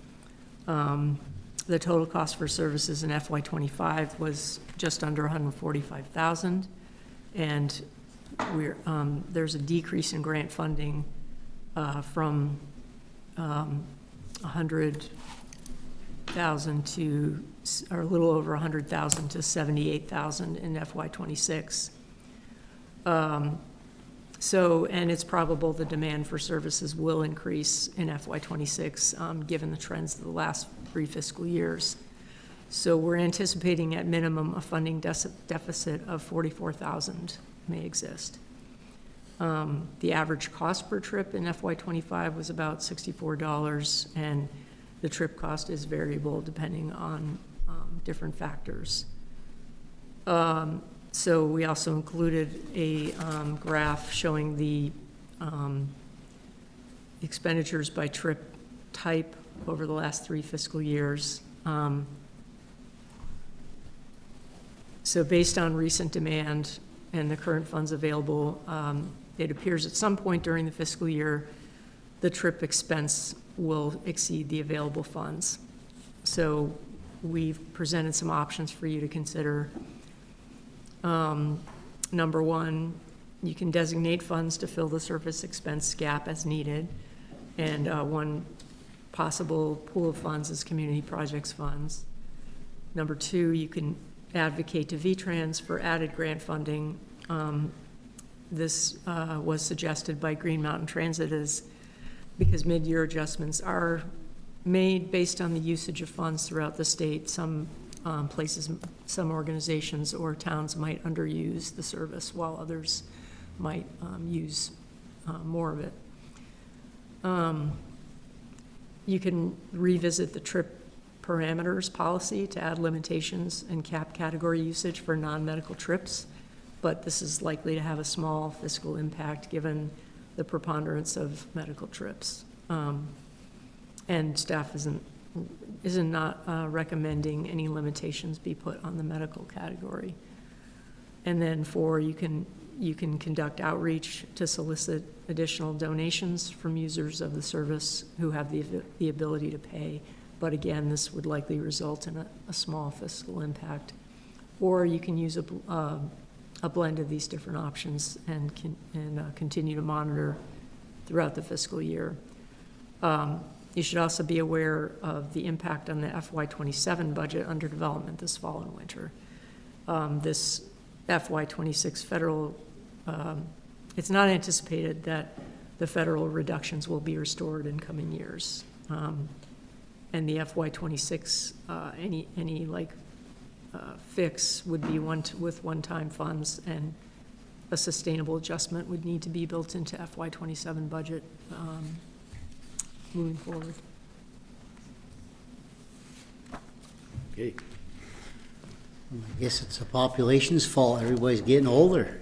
The total cost for services in FY25 was just under $145,000, and there's a decrease in grant funding from $100,000 to, or a little over $100,000 to $78,000 in FY26. And it's probable the demand for services will increase in FY26, given the trends of the last 3 fiscal years. So we're anticipating at minimum a funding deficit of $44,000 may exist. The average cost per trip in FY25 was about $64, and the trip cost is variable depending on different factors. So we also included a graph showing the expenditures by trip type over the last 3 fiscal years. So based on recent demand and the current funds available, it appears at some point during the fiscal year, the trip expense will exceed the available funds. So we've presented some options for you to consider. Number 1, you can designate funds to fill the service expense gap as needed. And one possible pool of funds is community projects funds. Number 2, you can advocate to V-Trans for added grant funding. This was suggested by Green Mountain Transit because mid-year adjustments are made based on the usage of funds throughout the state. Some places, some organizations or towns might underuse the service while others might use more of it. You can revisit the trip parameters policy to add limitations and cap category usage for non-medical trips, but this is likely to have a small fiscal impact given the preponderance of medical trips. And staff is not recommending any limitations be put on the medical category. And then 4, you can conduct outreach to solicit additional donations from users of the service who have the ability to pay. But again, this would likely result in a small fiscal impact. Or you can use a blend of these different options and continue to monitor throughout the fiscal year. You should also be aware of the impact on the FY27 budget under development this fall and winter. This FY26 federal, it's not anticipated that the federal reductions will be restored in coming years. And the FY26, any fix would be with one-time funds, and a sustainable adjustment would need to be built into FY27 budget moving forward. Okay. I guess it's the population's fault, everybody's getting older.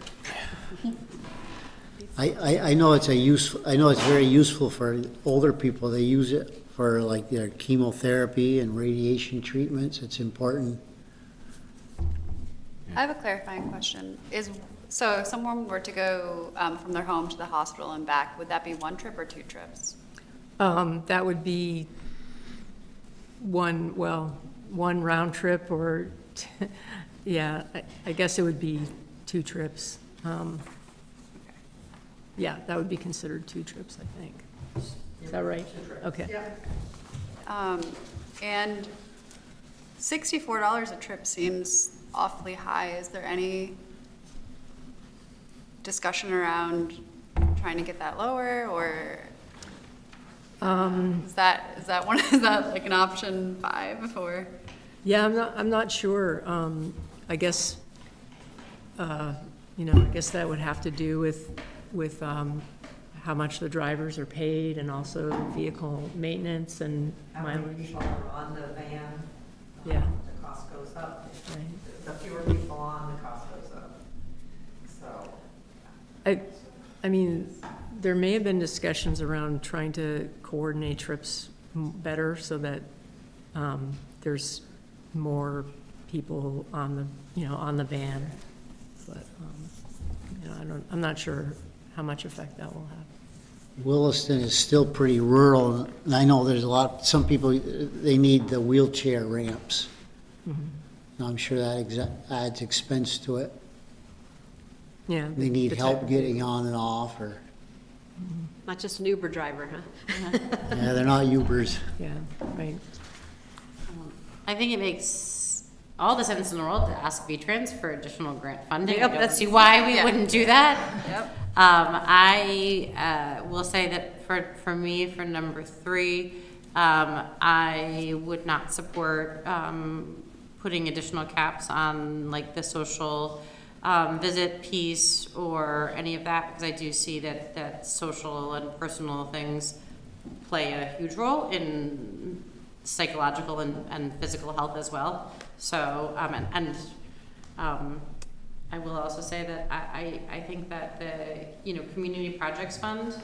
I know it's very useful for older people, they use it for like their chemotherapy and radiation treatments, it's important. I have a clarifying question. So if someone were to go from their home to the hospital and back, would that be 1 trip or 2 trips? That would be one round trip, or, yeah, I guess it would be 2 trips. Yeah, that would be considered 2 trips, I think. Is that right? Okay. And $64 a trip seems awfully high. Is there any discussion around trying to get that lower, or is that like an option 5 or? Yeah, I'm not sure. I guess, I guess that would have to do with how much the drivers are paid, and also vehicle maintenance and How many people are on the van? Yeah. The cost goes up. Right. The fewer people on, the cost goes up. So. I mean, there may have been discussions around trying to coordinate trips better so that there's more people on the van, but I'm not sure how much effect that will have. Williston is still pretty rural, and I know there's some people, they need the wheelchair ramps. Mm-hmm. I'm sure that adds expense to it. Yeah. They need help getting on and off, or, Not just an Uber driver, huh? yeah, they're not Ubers. Yeah, right. I think it makes all the sense in the world to ask V-Trans for additional grant funding. Yep, I don't that's- see why we yeah. wouldn't do that. Yep. I will say that for me, for number 3, I would not support putting additional caps on like the social visit piece or any of that, because I do see that social and personal things play a huge role in psychological and physical health as well. So, I will also say that I think that the, Community Projects Fund,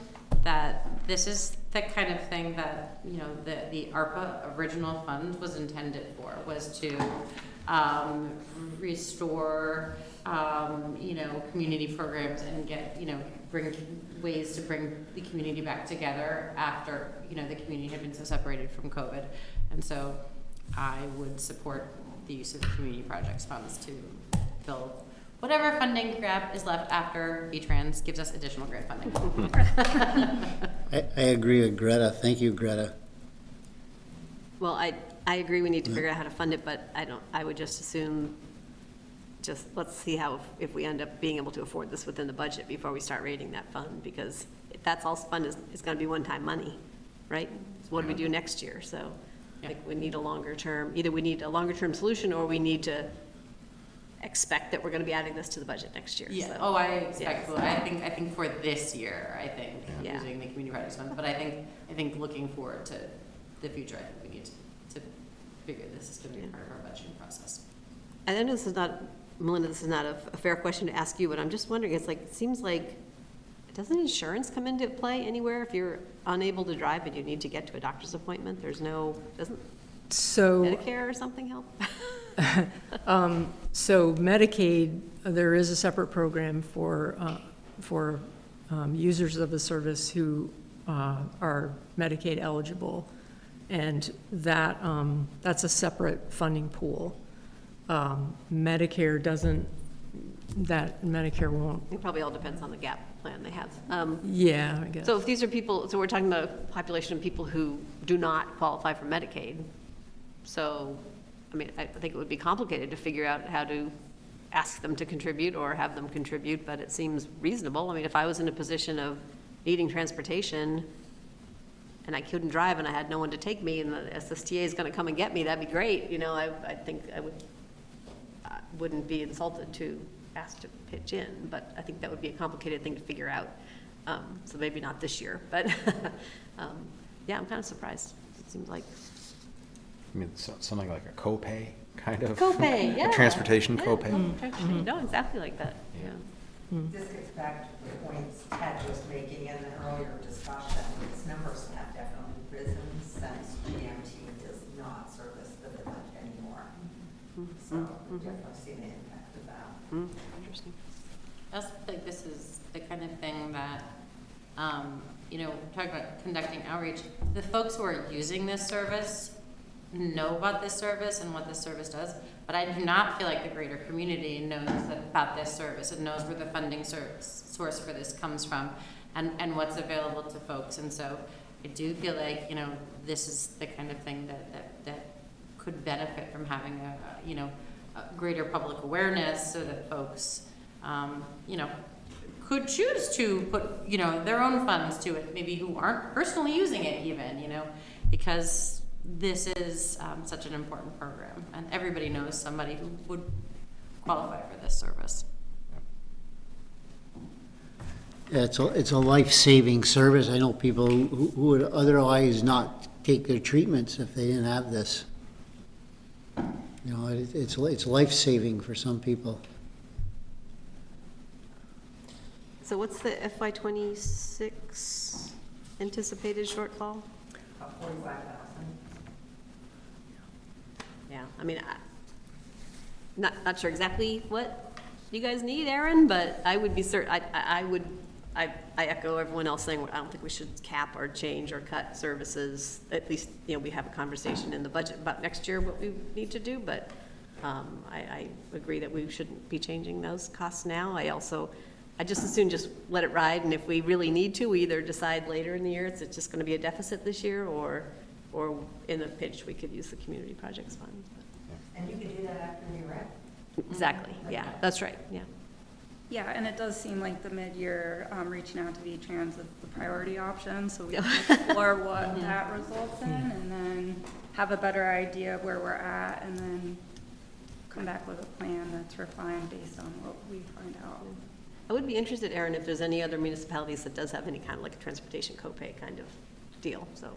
that this is the kind of thing that, the ARPA original fund was intended for, was to restore, community programs and get, bring ways to bring the community back together after, the community had been so separated from COVID. And so I would support the use of the Community Projects Funds to fill whatever funding gap is left after V-Trans gives us additional grant funding. I agree with Greta. Thank you, Greta. Well, I agree we need to figure out how to fund it, but I would just assume, let's see if we end up being able to afford this within the budget before we start rating that fund, because if that's all fund is gonna be one-time money, right? So what do we do next year? So I think we need a longer term, either we need a longer term solution or we need to expect that we're gonna be adding this to the budget next year, Yeah, so. oh, I expect, well, I think for this year, I think, Yeah. using the community projects fund, but I think looking forward to the future, I think we need to figure this is gonna be part of our budgeting process. And I know this is not, Melinda, this is not a fair question to ask you, but I'm just wondering, it's like, it seems like, doesn't insurance come into play anywhere if you're unable to drive and you need to get to a doctor's appointment? There's no, doesn't So. Medicare or something help? So Medicaid, there is a separate program for users of the service who are Medicaid eligible, and that's a separate funding pool. Medicare doesn't, Medicare won't, It probably all depends on the GAP plan they have. yeah, I guess. So if these are people, so we're talking about a population of people who do not qualify for Medicaid. So, I mean, I think it would be complicated to figure out how to ask them to contribute or have them contribute, but it seems reasonable. I mean, if I was in a position of needing transportation and I couldn't drive and I had no one to take me and the SSTA is gonna come and get me, that'd be great. You know, I think I wouldn't be insulted to ask to pitch in, but I think that would be a complicated thing to figure out. So maybe not this year, but yeah, I'm kind of surprised. It seems like. I mean, something like a copay, kind of. Copay, yeah. A transportation Yeah, copay. No, exactly like that, yeah. This gets back to the points Ted was making in the earlier discussion. Its numbers have definitely risen since GMT does not service the village anymore. So we definitely see the impact of that. Interesting. I also think this is the kind of thing that, you know, talking about conducting outreach, the folks who are using this service know about this service and what this service does, but I do not feel like the greater community knows about this service and knows where the funding source for this comes from and what's available to folks. And so I do feel like, you know, this is the kind of thing that could benefit from having a greater public awareness so that folks, you know, could choose to put, you know, their own funds to it, maybe who aren't personally using it even, you know, because this is such an important program, and everybody knows somebody who would qualify for this service. Yeah, it's a life-saving service. I know people who would otherwise not take their treatments if they didn't have this. You know, it's life-saving for some people. So what's the FY '26 anticipated shortfall? About 45,000. Yeah, I mean, not sure exactly what you guys need, Aaron, but I would be I echo everyone else saying, I don't think we should cap or change or cut services. At least, you know, we have a conversation in the budget about next year, what we need to do, but I agree that we shouldn't be changing those costs now. I just as soon just let it ride, and if we really need to, we either decide later in the year, it's just gonna be a deficit this year, or in a pinch, we could use the community projects fund. And you could do that after you're ready. Exactly, yeah, that's right, yeah. Yeah, and it does seem like the mid-year reaching out to V-Trans is the priority option, so we can explore what that results in, and then have a better idea of where we're at, and then come back with a plan that's refined based on what we find out. I would be interested, Aaron, if there's any other municipalities that does have any kind of like a transportation copay kind of deal, so.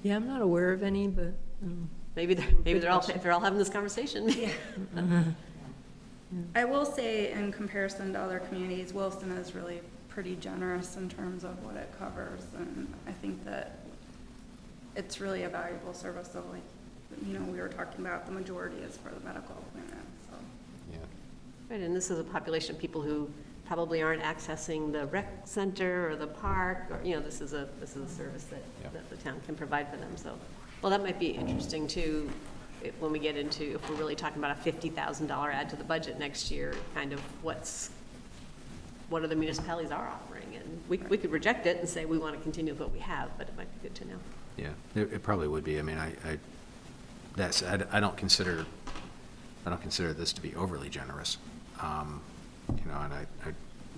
Yeah, I'm not aware of any, but, Maybe they're all having this conversation. Yeah. I will say, in comparison to other communities, Williston is really pretty generous in terms of what it covers, and I think that it's really a valuable service, so like, you know, we were talking about, the majority is for the medical appointment, so. Yeah. Right, and this is a population of people who probably aren't accessing the rec center or the park, or, you know, this is a service that the town can provide for them, so. Well, that might be interesting too, when we get into, if we're really talking about a $50,000 add to the budget next year, kind of what other municipalities are offering, and we could reject it and say we want to continue with what we have, but it might be good to know. Yeah, it probably would be. I mean, I don't consider this to be overly generous. You know, and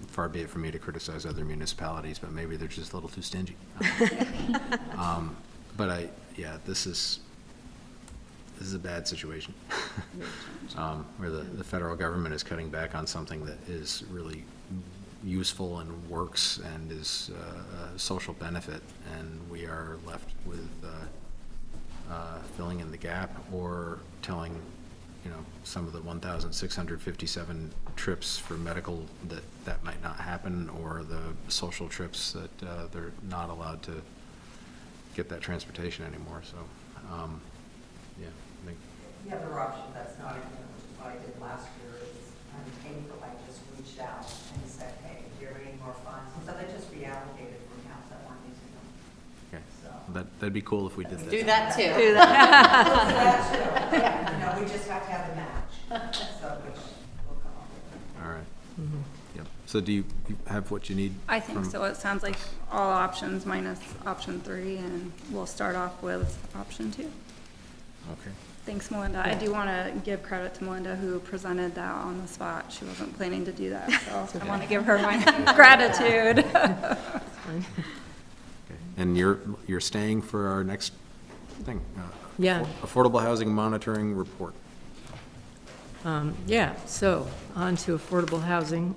far be it from me to criticize other municipalities, but maybe they're just a little too stingy. But this is this is a bad situation. Where the federal government is cutting back on something that is really useful and works and is a social benefit, and we are left with filling in the gap or telling, some of the 1,657 trips for medical that might not happen, or the social trips that they're not allowed to get that transportation anymore, so, yeah. The other option that's not in there, which is what I did last year, is in April, I just reached out and said, hey, do you have any more funds? And so they just reallocated from accounts that weren't using them. Okay, So. that'd be cool if we did that. Do that too. Do that. That too. Yeah, we just have to have a match, so which we'll come up with. All right. Yep. So do you have what you need? I think from- so. It sounds like all options minus option 3, and we'll start off with option 2. Okay. Thanks, Melinda. I do want to give credit to Melinda, who presented that on the spot. She wasn't planning to do that, so I want to give her my gratitude. Okay. And you're staying for our next thing? Yeah. Affordable Housing Monitoring Report. So on to affordable housing.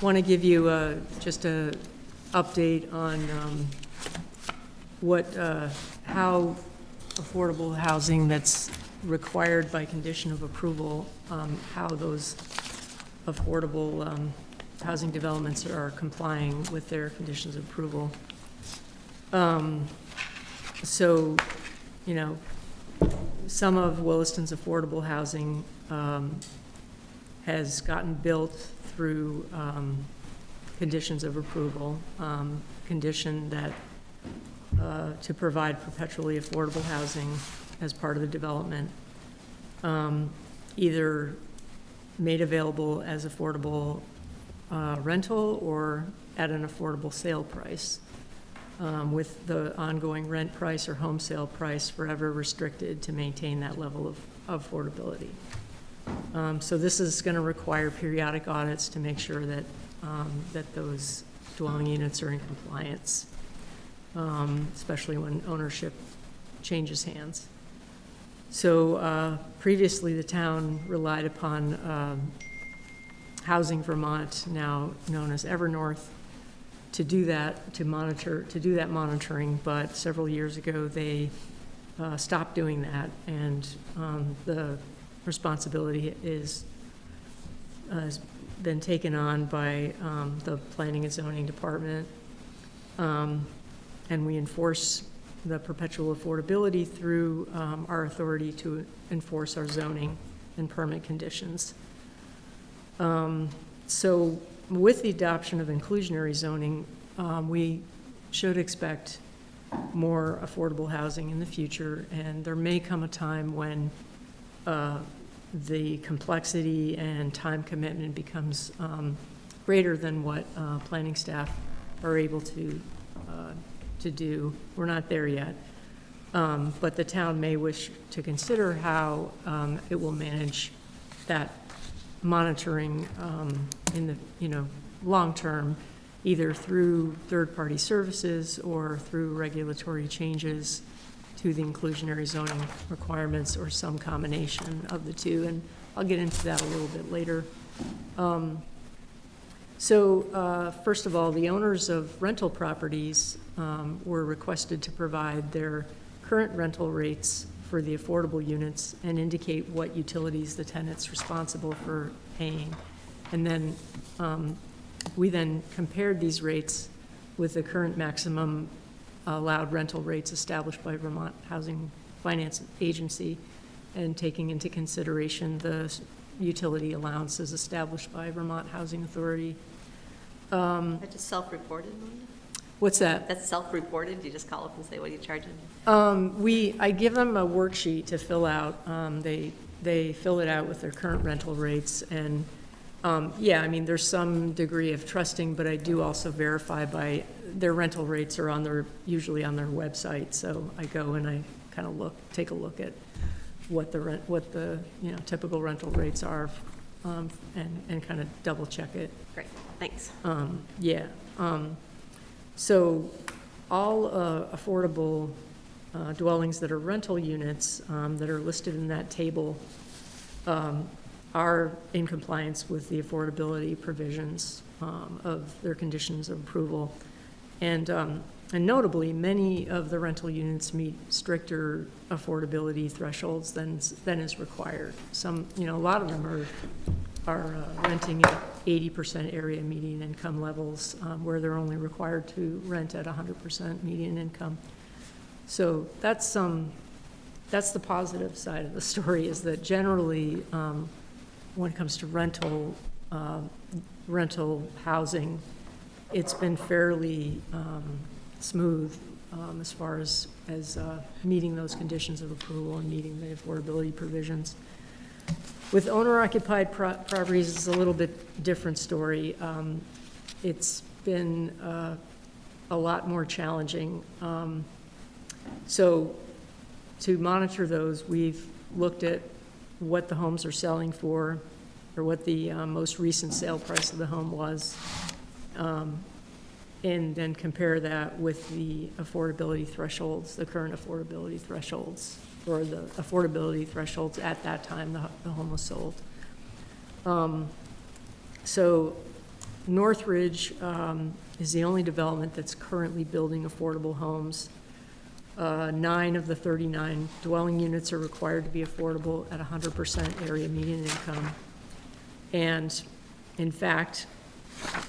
Want to give you just a update on how affordable housing that's required by condition of approval, how those affordable housing developments are complying with their conditions of approval. So, some of Williston's affordable housing has gotten built through conditions of approval, condition that to provide perpetually affordable housing as part of the development, either made available as affordable rental or at an affordable sale price, with the ongoing rent price or home sale price forever restricted to maintain that level of affordability. So this is going to require periodic audits to make sure that that those dwelling units are in compliance, especially when ownership changes hands. So previously, the town relied upon Housing Vermont, now known as Evernorth, to do that, to do that monitoring, but several years ago, they stopped doing that, and the responsibility has been taken on by the Planning and Zoning Department, and we enforce the perpetual affordability through our authority to enforce our zoning and permit conditions. So with the adoption of inclusionary zoning, we should expect more affordable housing in the future, and there may come a time when the complexity and time commitment becomes greater than what planning staff are able to do. We're not there yet, but the town may wish to consider how it will manage that monitoring in the long term, either through third-party services or through regulatory changes to the inclusionary zoning requirements, or some combination of the two, and I'll get into that a little bit later. First of all, the owners of rental properties were requested to provide their current rental rates for the affordable units and indicate what utilities the tenant's responsible for paying. And then we then compared these rates with the current maximum allowed rental rates established by Vermont Housing Finance Agency, and taking into consideration the utility allowances established by Vermont Housing Authority. That's just self-reported, Melinda? What's that? That's self-reported? You just call up and say, what are you charging? I give them a worksheet to fill out. They fill it out with their current rental rates, and there's some degree of trusting, but I do also verify by their rental rates are usually on their website. So I go and I kind of take a look at what the typical rental rates are, and kind of double check it. Great, thanks. So all affordable dwellings that are rental units that are listed in that table are in compliance with the affordability provisions of their conditions of approval. And notably, many of the rental units meet stricter affordability thresholds than is required. Some, a lot of them are renting at 80% area median income levels, where they're only required to rent at 100% median income. So that's the positive side of the story, is that generally, when it comes to rental housing, it's been fairly smooth as far as meeting those conditions of approval and meeting the affordability provisions. With owner-occupied properties, it's a little bit different story. It's been a lot more challenging. So to monitor those, we've looked at what the homes are selling for, or what the most recent sale price of the home was, and then compare that with the affordability thresholds, the current affordability thresholds, or the affordability thresholds at that time the home was sold. So Northridge is the only development that's currently building affordable homes. 9 of the 39 dwelling units are required to be affordable at 100% area median income. And in fact,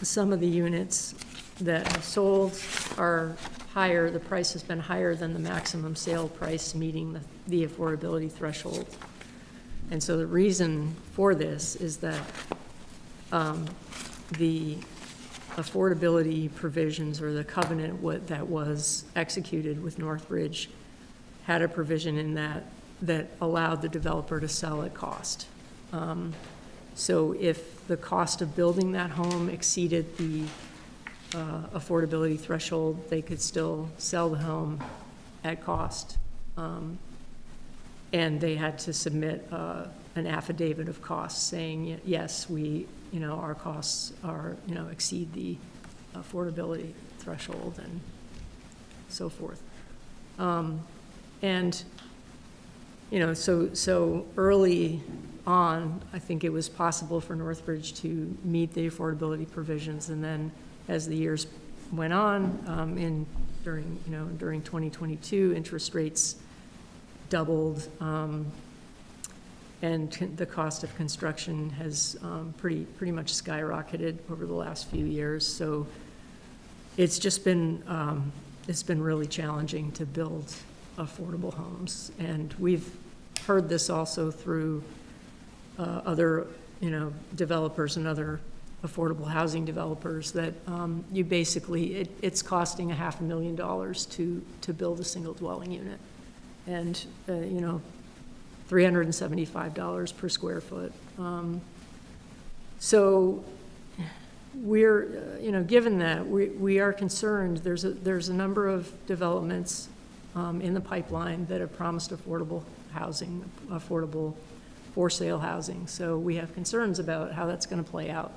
some of the units that have sold are higher, the price has been higher than the maximum sale price meeting the affordability threshold. And so the reason for this is that the affordability provisions, or the covenant that was executed with Northridge, had a provision in that allowed the developer to sell at cost. So if the cost of building that home exceeded the affordability threshold, they could still sell the home at cost. And they had to submit an affidavit of costs saying, yes, our costs are, exceed the affordability threshold and so forth. So early on, I think it was possible for Northridge to meet the affordability provisions, and then as the years went on, during 2022, interest rates doubled, and the cost of construction has pretty much skyrocketed over the last few years. So it's just been really challenging to build affordable homes, and we've heard this also through other developers and other affordable housing developers, that you basically, it's costing $500,000 to build a single dwelling unit, and $375 per square foot. So we're, given that, we are concerned. There's a number of developments in the pipeline that have promised affordable housing, affordable for-sale housing. So we have concerns about how that's going to play out.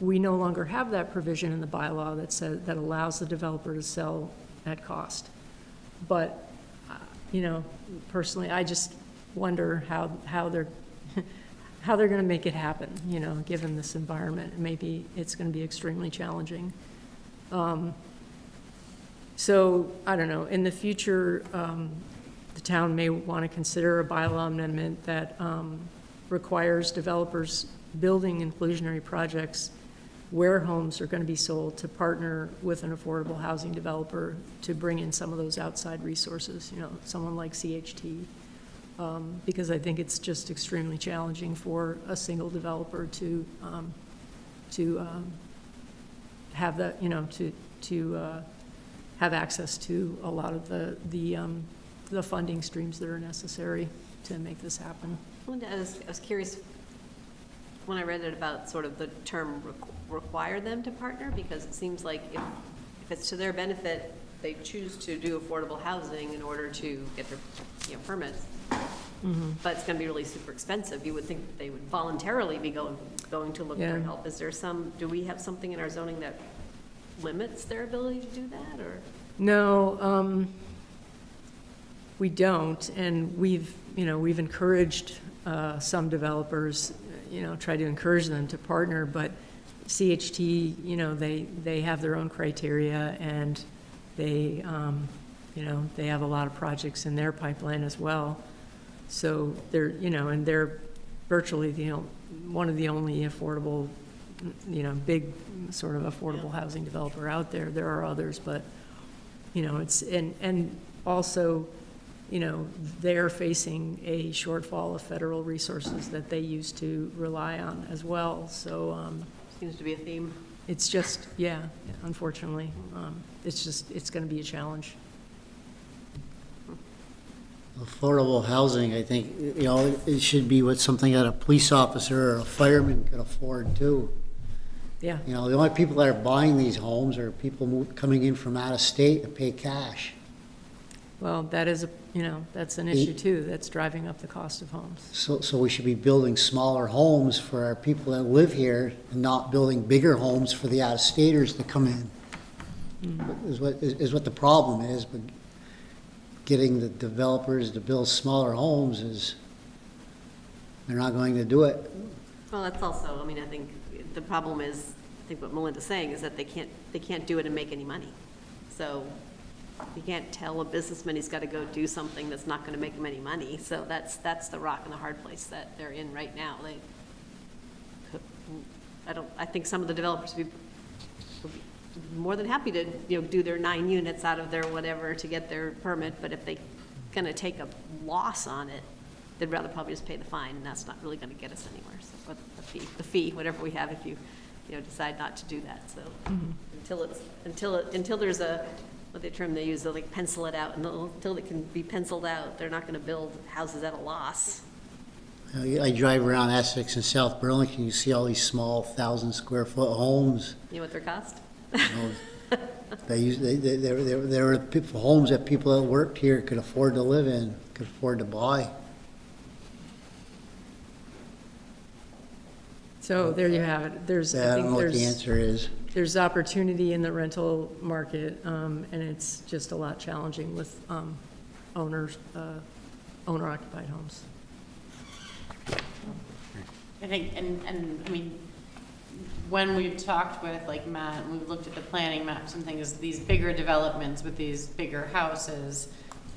We no longer have that provision in the bylaw that allows the developer to sell at cost. But personally, I just wonder how they're going to make it happen. Given this environment, maybe it's going to be extremely challenging. So I don't know. In the future, the town may want to consider a bylaw amendment that requires developers building inclusionary projects where homes are going to be sold to partner with an affordable housing developer to bring in some of those outside resources, someone like CHT, because I think it's just extremely challenging for a single developer to have that, to have access to a lot of the funding streams that are necessary to make this happen. I was curious when I read it about sort of the term require them to partner, because it seems like if it's to their benefit, they choose to do affordable housing in order to get their permits. Mm-hmm. But it's going to be really super expensive. You would think that they would voluntarily be going to look for help. Is there do we have something in our zoning that limits their ability to do that, or? No, we don't, and we've encouraged some developers, try to encourage them to partner, but CHT, they have their own criteria, and they have a lot of projects in their pipeline as well. So they're, and they're virtually, one of the only affordable, big sort of affordable housing developer out there. There are others, but, it's, and also, they're facing a shortfall of federal resources that they used to rely on as well. So, Seems to be a theme. it's just, yeah, unfortunately, it's going to be a challenge. Affordable housing, I think, it should be what something that a police officer or a fireman could afford too. Yeah. The only people that are buying these homes are people coming in from out of state to pay cash. Well, that is, that's an issue too. That's driving up the cost of homes. So we should be building smaller homes for our people that live here and not building bigger homes for the out-of-staters to come in. Is what the problem is, but getting the developers to build smaller homes they're not going to do it. Well, that's also, I think the problem is, I think what Melinda's saying is that they can't do it and make any money. So you can't tell a businessman he's got to go do something that's not going to make him any money. So that's the rock and the hard place that they're in right now. I think some of the developers would be more than happy to, do their 9 units out of their whatever to get their permit, but if they're going to take a loss on it, they'd rather probably just pay the fine, and that's not really going to get us anywhere. So, or the fee, whatever we have, if you decide not to do that. So until there's what the term they use, they'll like pencil it out, and until it can be penciled out, they're not going to build houses at a loss. I drive around Essex and South Burlington, you see all these small 1,000-square-foot homes. You know what their cost? They were homes that people that worked here could afford to live in, could afford to buy. So there you have it. I don't know what the answer is. There's opportunity in the rental market, and it's just a lot challenging with owner-occupied homes. I think, when we've talked with like Matt, and we've looked at the planning maps and things, these bigger developments with these bigger houses,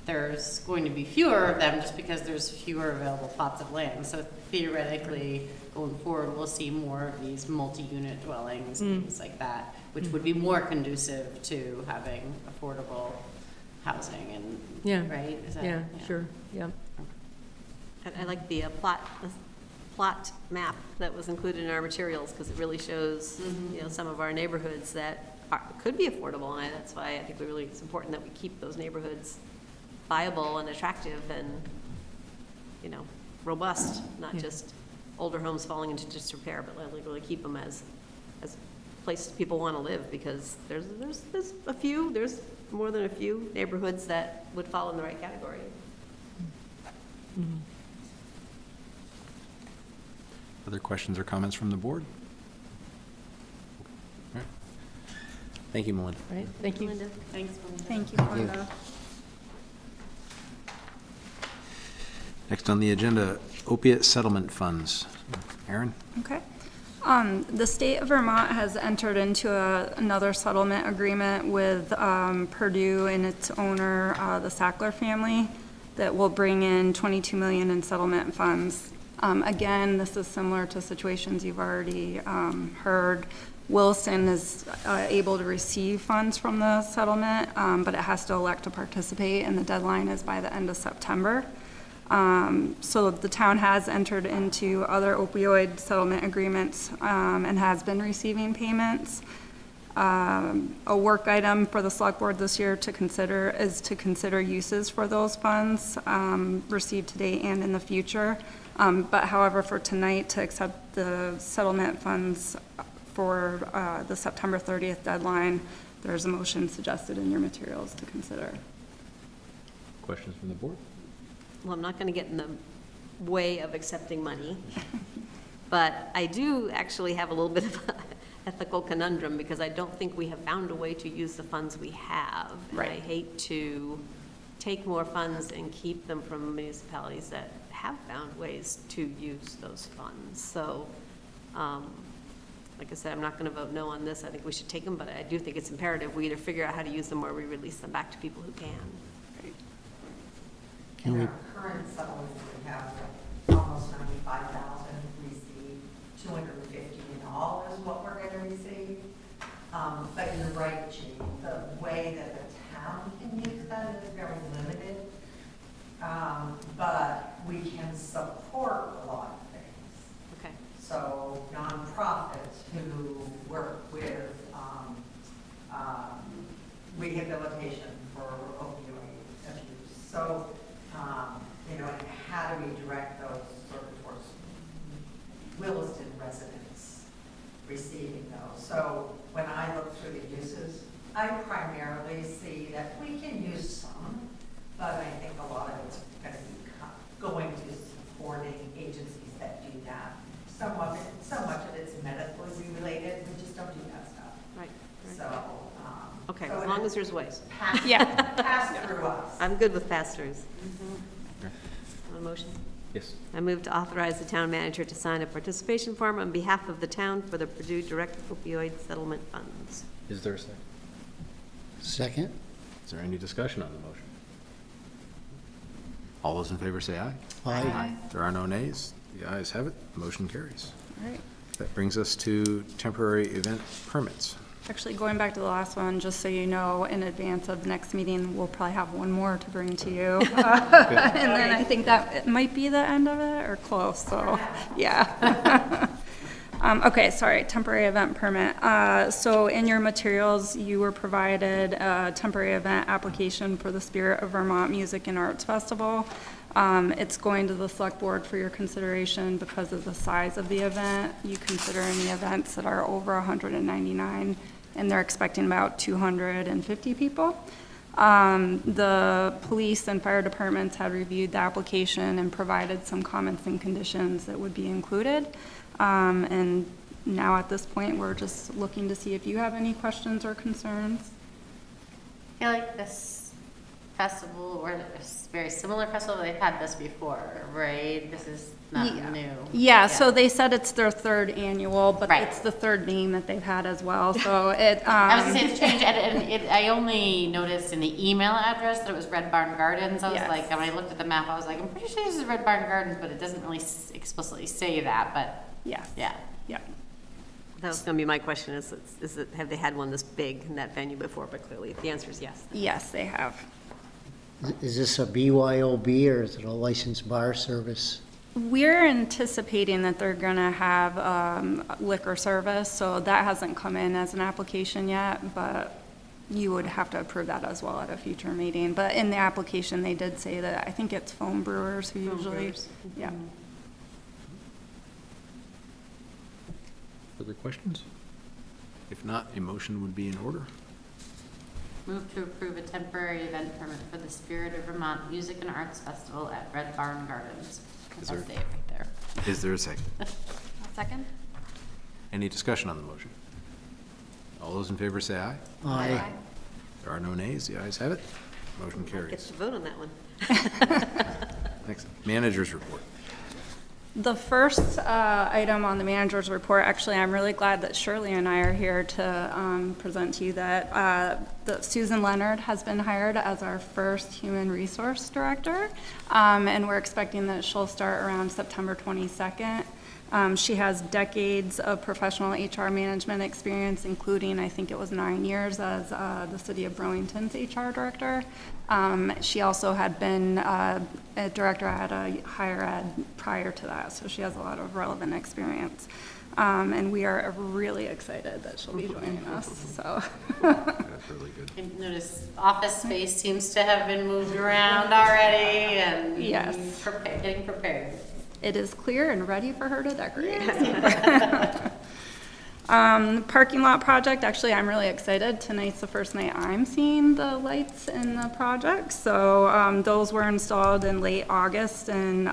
there's going to be fewer of them just because there's fewer available plots of land. So theoretically, going forward, we'll see more of these multi-unit dwellings and things like that, which would be more conducive to having affordable housing and, Yeah. right? Is that, Yeah, sure, yeah. I like the plot map that was included in our materials, because it really shows, some of our neighborhoods that could be affordable, and that's why I think it's important that we keep those neighborhoods viable and attractive and, robust, not just older homes falling into disrepair, but really keep them as places people want to live, because there's more than a few neighborhoods that would fall in the right category. Other questions or comments from the board? All right. Thank you, Melinda. Right, thank you. Melinda? Thanks, Melinda. Thank you, Melinda. Next on the agenda, opiate settlement funds. Aaron? Okay. The state of Vermont has entered into another settlement agreement with Purdue and its owner, the Sackler family, that will bring in $22 million in settlement funds. Again, this is similar to situations you've already heard. Williston is able to receive funds from the settlement, but it has to elect to participate, and the deadline is by the end of September. So the town has entered into other opioid settlement agreements and has been receiving payments. A work item for the select board this year to consider uses for those funds received today and in the future. But however, for tonight, to accept the settlement funds for the September 30th deadline, there's a motion suggested in your materials to consider. Questions from the board? Well, I'm not going to get in the way of accepting money, but I do actually have a little bit of ethical conundrum, because I don't think we have found a way to use the funds we have. And I Right. hate to take more funds and keep them from municipalities that have found ways to use those funds. So, like I said, I'm not gonna vote no on this. I think we should take them, but I do think it's imperative we either figure out how to use them or we release them back to people who can. Can In we, our current settlement, we have almost 95,000 received, 250 in all is what we're going to receive. But you're right, Chief, the way that the town can use that is very limited. But we can support a lot of things. Okay. So nonprofits who work with rehabilitation for opioid abuse. So, you know, and how do we direct those sort of towards Williston residents receiving those? So when I look through the uses, I primarily see that we can use some, but I think a lot of it's going to be going to supporting agencies that do that. So much of it's medically related, we just don't do that stuff. Right. So, Okay, so as it long as there's ways. pass through us. I'm good with pass-throughs. On a motion? Yes. I move to authorize the town manager to sign a participation form on behalf of the town for the Purdue Direct Opioid Settlement Funds. Is there a second? second? Is there any discussion on the motion? All those in favor say aye. Aye. There are no nays. The ayes have it. Motion carries. All right. That brings us to temporary event permits. Actually, going back to the last one, just so you know, in advance of the next meeting, we'll probably have one more to bring to you. And then I think that it might be the end of it or close, so, yeah. Okay, sorry, temporary event permit. So in your materials, you were provided a temporary event application for the Spirit of Vermont Music and Arts Festival. It's going to the select board for your consideration because of the size of the event. You consider any events that are over 199, and they're expecting about 250 people. The police and fire departments had reviewed the application and provided some comments and conditions that would be included. And now at this point, we're just looking to see if you have any questions or concerns. I feel like this festival, or this very similar festival, they've had this before, right? This is not new. Yeah, so they said it's their third annual, but Right. it's the third name that they've had as well, so it, I was gonna say it's changed, and I only noticed in the email address that it was Red Barn Gardens. I was Yes. like, when I looked at the map, I was like, I'm pretty sure this is Red Barn Gardens, but it doesn't really explicitly say that, but yes, yeah. yeah. That was gonna be my question, is it, have they had one this big in that venue before? But clearly, the answer is yes. Yes, they have. Is this a BYOB or is it a licensed bar service? We're anticipating that they're gonna have liquor service, so that hasn't come in as an application yet, but you would have to approve that as well at a future meeting. But in the application, they did say that, I think it's foam brewers who Foam usually, brewers. yeah. Further questions? If not, a motion would be in order. Move to approve a temporary event permit for the Spirit of Vermont Music and Arts Festival at Red Barn Gardens. Is I'll there- say it right there. Is there a second? Second? Any discussion on the motion? All those in favor say aye. Aye. There are no nays. The ayes have it. Motion Get carries. to vote on that one. Next, managers report. The first item on the manager's report, actually, I'm really glad that Shirley and I are here to present to you that Susan Leonard has been hired as our first human resource director, and we're expecting that she'll start around September 22nd. She has decades of professional HR management experience, including, I think it was 9 years as the City of Burlington's HR director. She also had been a director at a higher ed prior to that, so she has a lot of relevant experience. And we are really excited that she'll be joining us, so. That's really good. I noticed office space seems to have been moved around already, and Yes. getting prepared. It is clear and ready for her to decorate. Parking lot project, actually, I'm really excited. Tonight's the first night I'm seeing the lights in the project. So those were installed in late August, and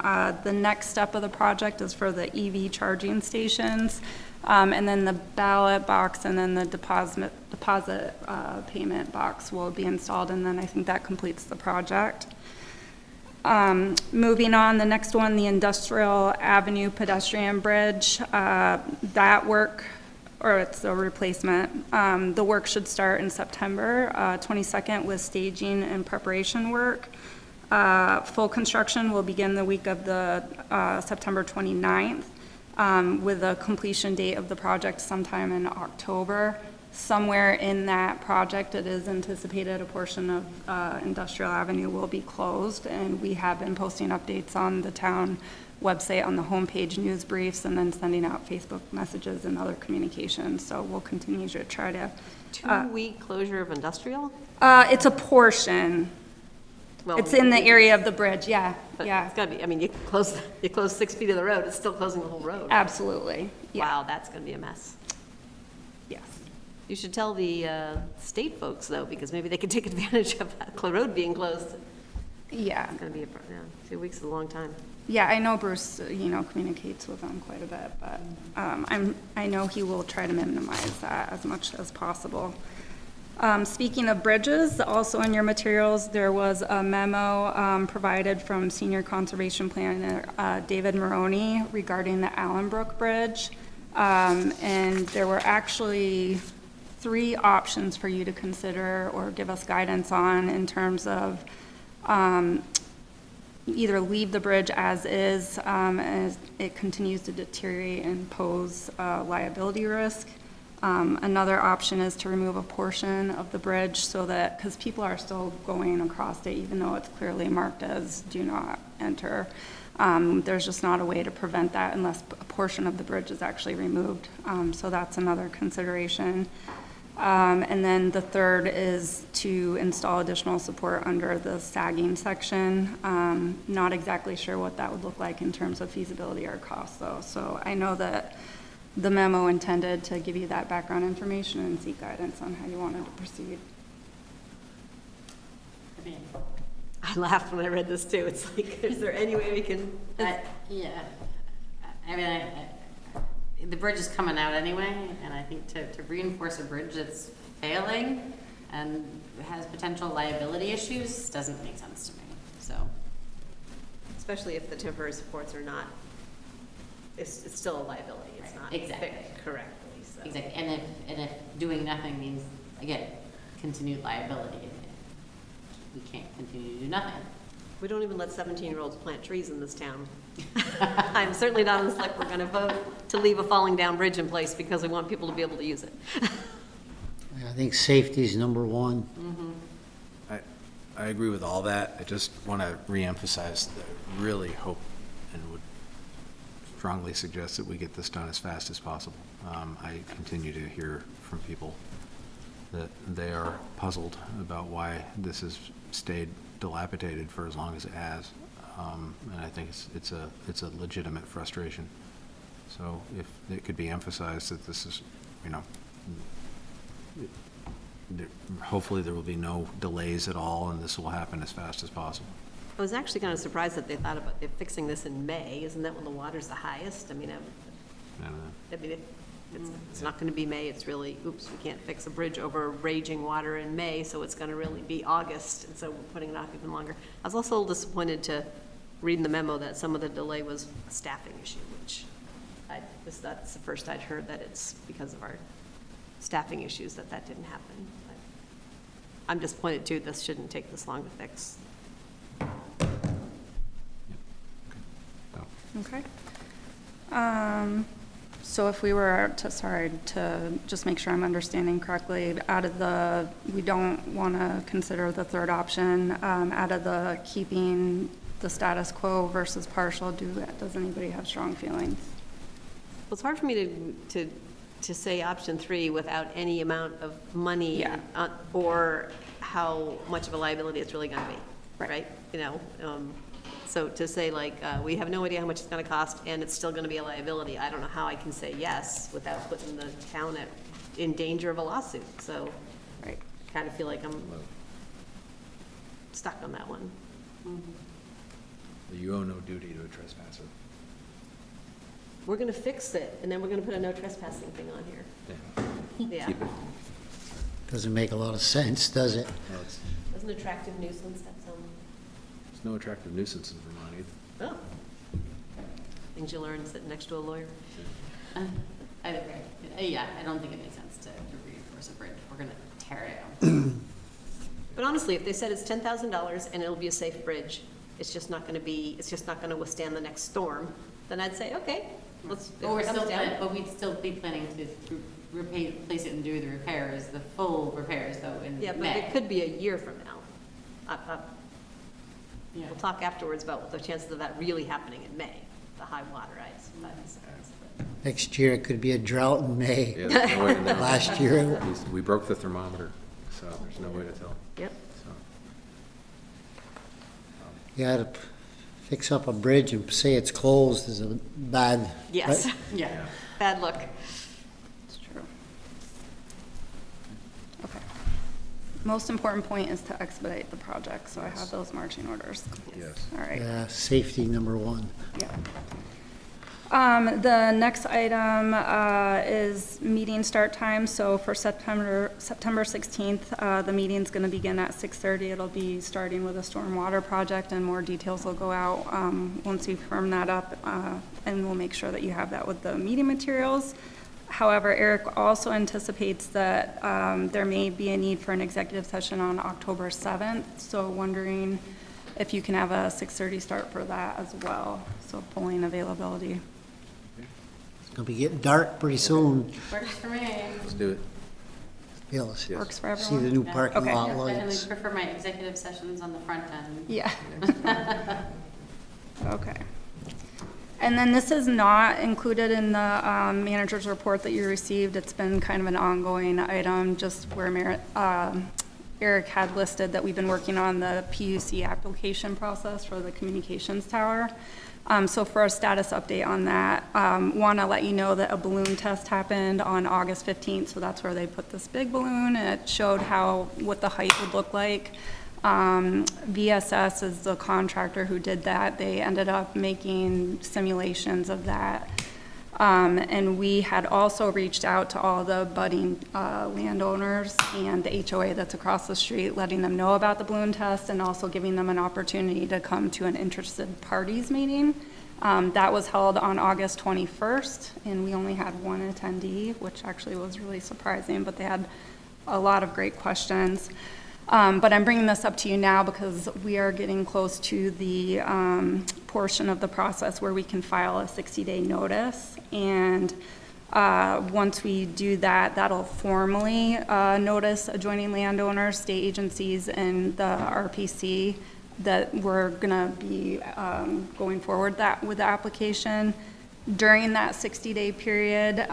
the next step of the project is for the EV charging stations, and then the ballot box and then the deposit payment box will be installed, and then I think that completes the project. Moving on, the next one, the Industrial Avenue pedestrian bridge, that work, or it's a replacement. The work should start in September 22nd with staging and preparation work. Full construction will begin the week of the September 29th, with a completion date of the project sometime in October. Somewhere in that project, it is anticipated a portion of Industrial Avenue will be closed, and we have been posting updates on the town website on the homepage, news briefs, and then sending out Facebook messages and other communications. So we'll continue to try to. 2-week closure of industrial? It's a portion. Well, It's in the area of the bridge, yeah, But yeah, it's gotta be, I mean, you close 6 feet of the road, it's still closing the whole road. absolutely, yeah, Wow, that's gonna be a mess. yes. You should tell the state folks, though, because maybe they could take advantage of that road being closed. Yeah, It's gonna be, 2 weeks is a long time. yeah, I know Bruce, communicates with them quite a bit, but I know he will try to minimize that as much as possible. Speaking of bridges, also in your materials, there was a memo provided from Senior Conservation Planner David Maroney regarding the Allenbrook Bridge. And there were actually 3 options for you to consider or give us guidance on in terms of either leave the bridge as is, as it continues to deteriorate and pose liability risk. Another option is to remove a portion of the bridge so that, because people are still going across it, even though it's clearly marked as do not enter. There's just not a way to prevent that unless a portion of the bridge is actually removed. So that's another consideration. And then the third is to install additional support under the sagging section. Not exactly sure what that would look like in terms of feasibility or cost, though. So I know that the memo intended to give you that background information and seek guidance on how you wanted to proceed. I laughed when I read this, too. It's like, is there any way we can? Yeah, I mean, the bridge is coming out anyway, and I think to reinforce a bridge that's failing and has potential liability issues doesn't make sense to me, so. Especially if the temporary supports are not, it's still a liability. It's not Exactly. fixed correctly, so. Exactly, and if doing nothing means, again, continued liability, we can't continue to do nothing. We don't even let 17-year-olds plant trees in this town. I'm certainly not on the select, we're gonna vote to leave a falling down bridge in place because we want people to be able to use it. I think safety is number one. I agree with all that. I just want to reemphasize that I really hope and would strongly suggest that we get this done as fast as possible. I continue to hear from people that they are puzzled about why this has stayed dilapidated for as long as it has. And I think it's a legitimate frustration. So if it could be emphasized that this is, hopefully there will be no delays at all, and this will happen as fast as possible. I was actually kind of surprised that they thought about fixing this in May. Isn't that when the water's the highest? I mean, it's not going to be May. It's really, oops, we can't fix a bridge over raging water in May, so it's going to really be August, and so we're putting it off even longer. I was also a little disappointed to read in the memo that some of the delay was a staffing issue, which that's the first I'd heard that it's because of our staffing issues that didn't happen. But I'm disappointed too. This shouldn't take this long to fix. Okay. So if we were to just make sure I'm understanding correctly, we don't want to consider the third option, out of the keeping the status quo versus partial, does anybody have strong feelings? Well, it's hard for me to say option 3 without any amount of money. Yeah. Or how much of a liability it's really going to be, Right. right? So to say like, we have no idea how much it's gonna cost, and it's still gonna be a liability, I don't know how I can say yes without putting the town in danger of a lawsuit, so, right, kind of feel like I'm stuck on that one. You owe no duty to a trespasser. We're gonna fix it, and then we're gonna put a no trespassing thing on here. Yeah. Yeah, Keep it. Doesn't make a lot of sense, does it? No, it's, that's an attractive nuisance, that's, there's no attractive nuisance in Vermont either. oh. Things you learn sitting next to a lawyer. I agree. Yeah, I don't think it makes sense to reinforce a bridge. We're gonna tear it down. But honestly, if they said it's $10,000 and it'll be a safe bridge, it's just not gonna withstand the next storm, then I'd say, okay, let's, if But it comes down. but we'd still be planning to replace it and do the repairs, the full repairs though in May. Yeah, but it could be a year from now. Yeah. We'll talk afterwards about what the chances of that really happening in May, the high water ice. But- Next year, it could be a drought in May. Yeah, there's no way to know. Last year, We broke the thermometer, so there's no way to tell. Yep. So, you had to fix up a bridge and say it's closed is a bad. Yes, right? Yeah. bad luck. It's true. Okay. Most important point is to expedite the project, so I have those marching orders. yes. All right. Yeah, safety number one. Yeah. The next item is meeting start time. So for September 16th, the meeting's going to begin at 6:30. It'll be starting with a stormwater project, and more details will go out once we firm that up, and we'll make sure that you have that with the meeting materials. However, Eric also anticipates that there may be a need for an executive session on October 7th, so wondering if you can have a 6:30 start for that as well, so polling availability. It's gonna be getting dark pretty soon. Works for me. Let's do it. Be able to Yes. Works for see the everyone? new Yeah. parking Okay. lot Definitely lights. prefer my executive sessions on the front end. Yeah. Okay. And then this is not included in the manager's report that you received. It's been kind of an ongoing item, just where Eric had listed that we've been working on the PUC application process for the communications tower. So for a status update on that, want to let you know that a balloon test happened on August 15th, so that's where they put this big balloon, and it showed what the height would look like. VSS is the contractor who did that. They ended up making simulations of that. And we had also reached out to all the budding landowners and the HOA that's across the street, letting them know about the balloon test and also giving them an opportunity to come to an interested parties meeting. That was held on August 21st, and we only had one attendee, which actually was really surprising, but they had a lot of great questions. But I'm bringing this up to you now because we are getting close to the portion of the process where we can file a 60-day notice. And once we do that, that'll formally notice adjoining landowners, state agencies, and the RPC that we're gonna be going forward with the application. During that 60-day period,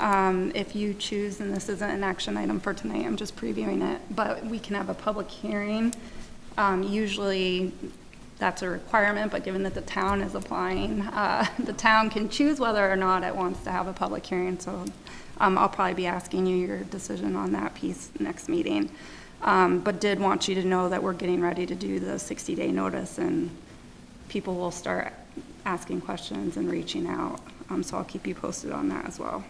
if you choose, and this isn't an action item for tonight, I'm just previewing it, but we can have a public hearing. Usually that's a requirement, but given that the town is applying, the town can choose whether or not it wants to have a public hearing. So I'll probably be asking you your decision on that piece next meeting. But did want you to know that we're getting ready to do the 60-day notice, and people will start asking questions and reaching out. So I'll keep you posted on that as well.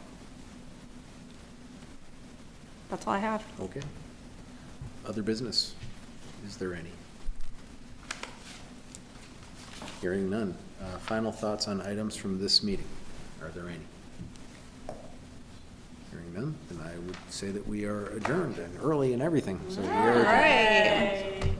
That's all I have. Okay. Other business? Is there any? Hearing none. Final thoughts on items from this meeting? Are there any? Hearing none, then I would say that we are adjourned and early and everything. So we are adjourned. All right.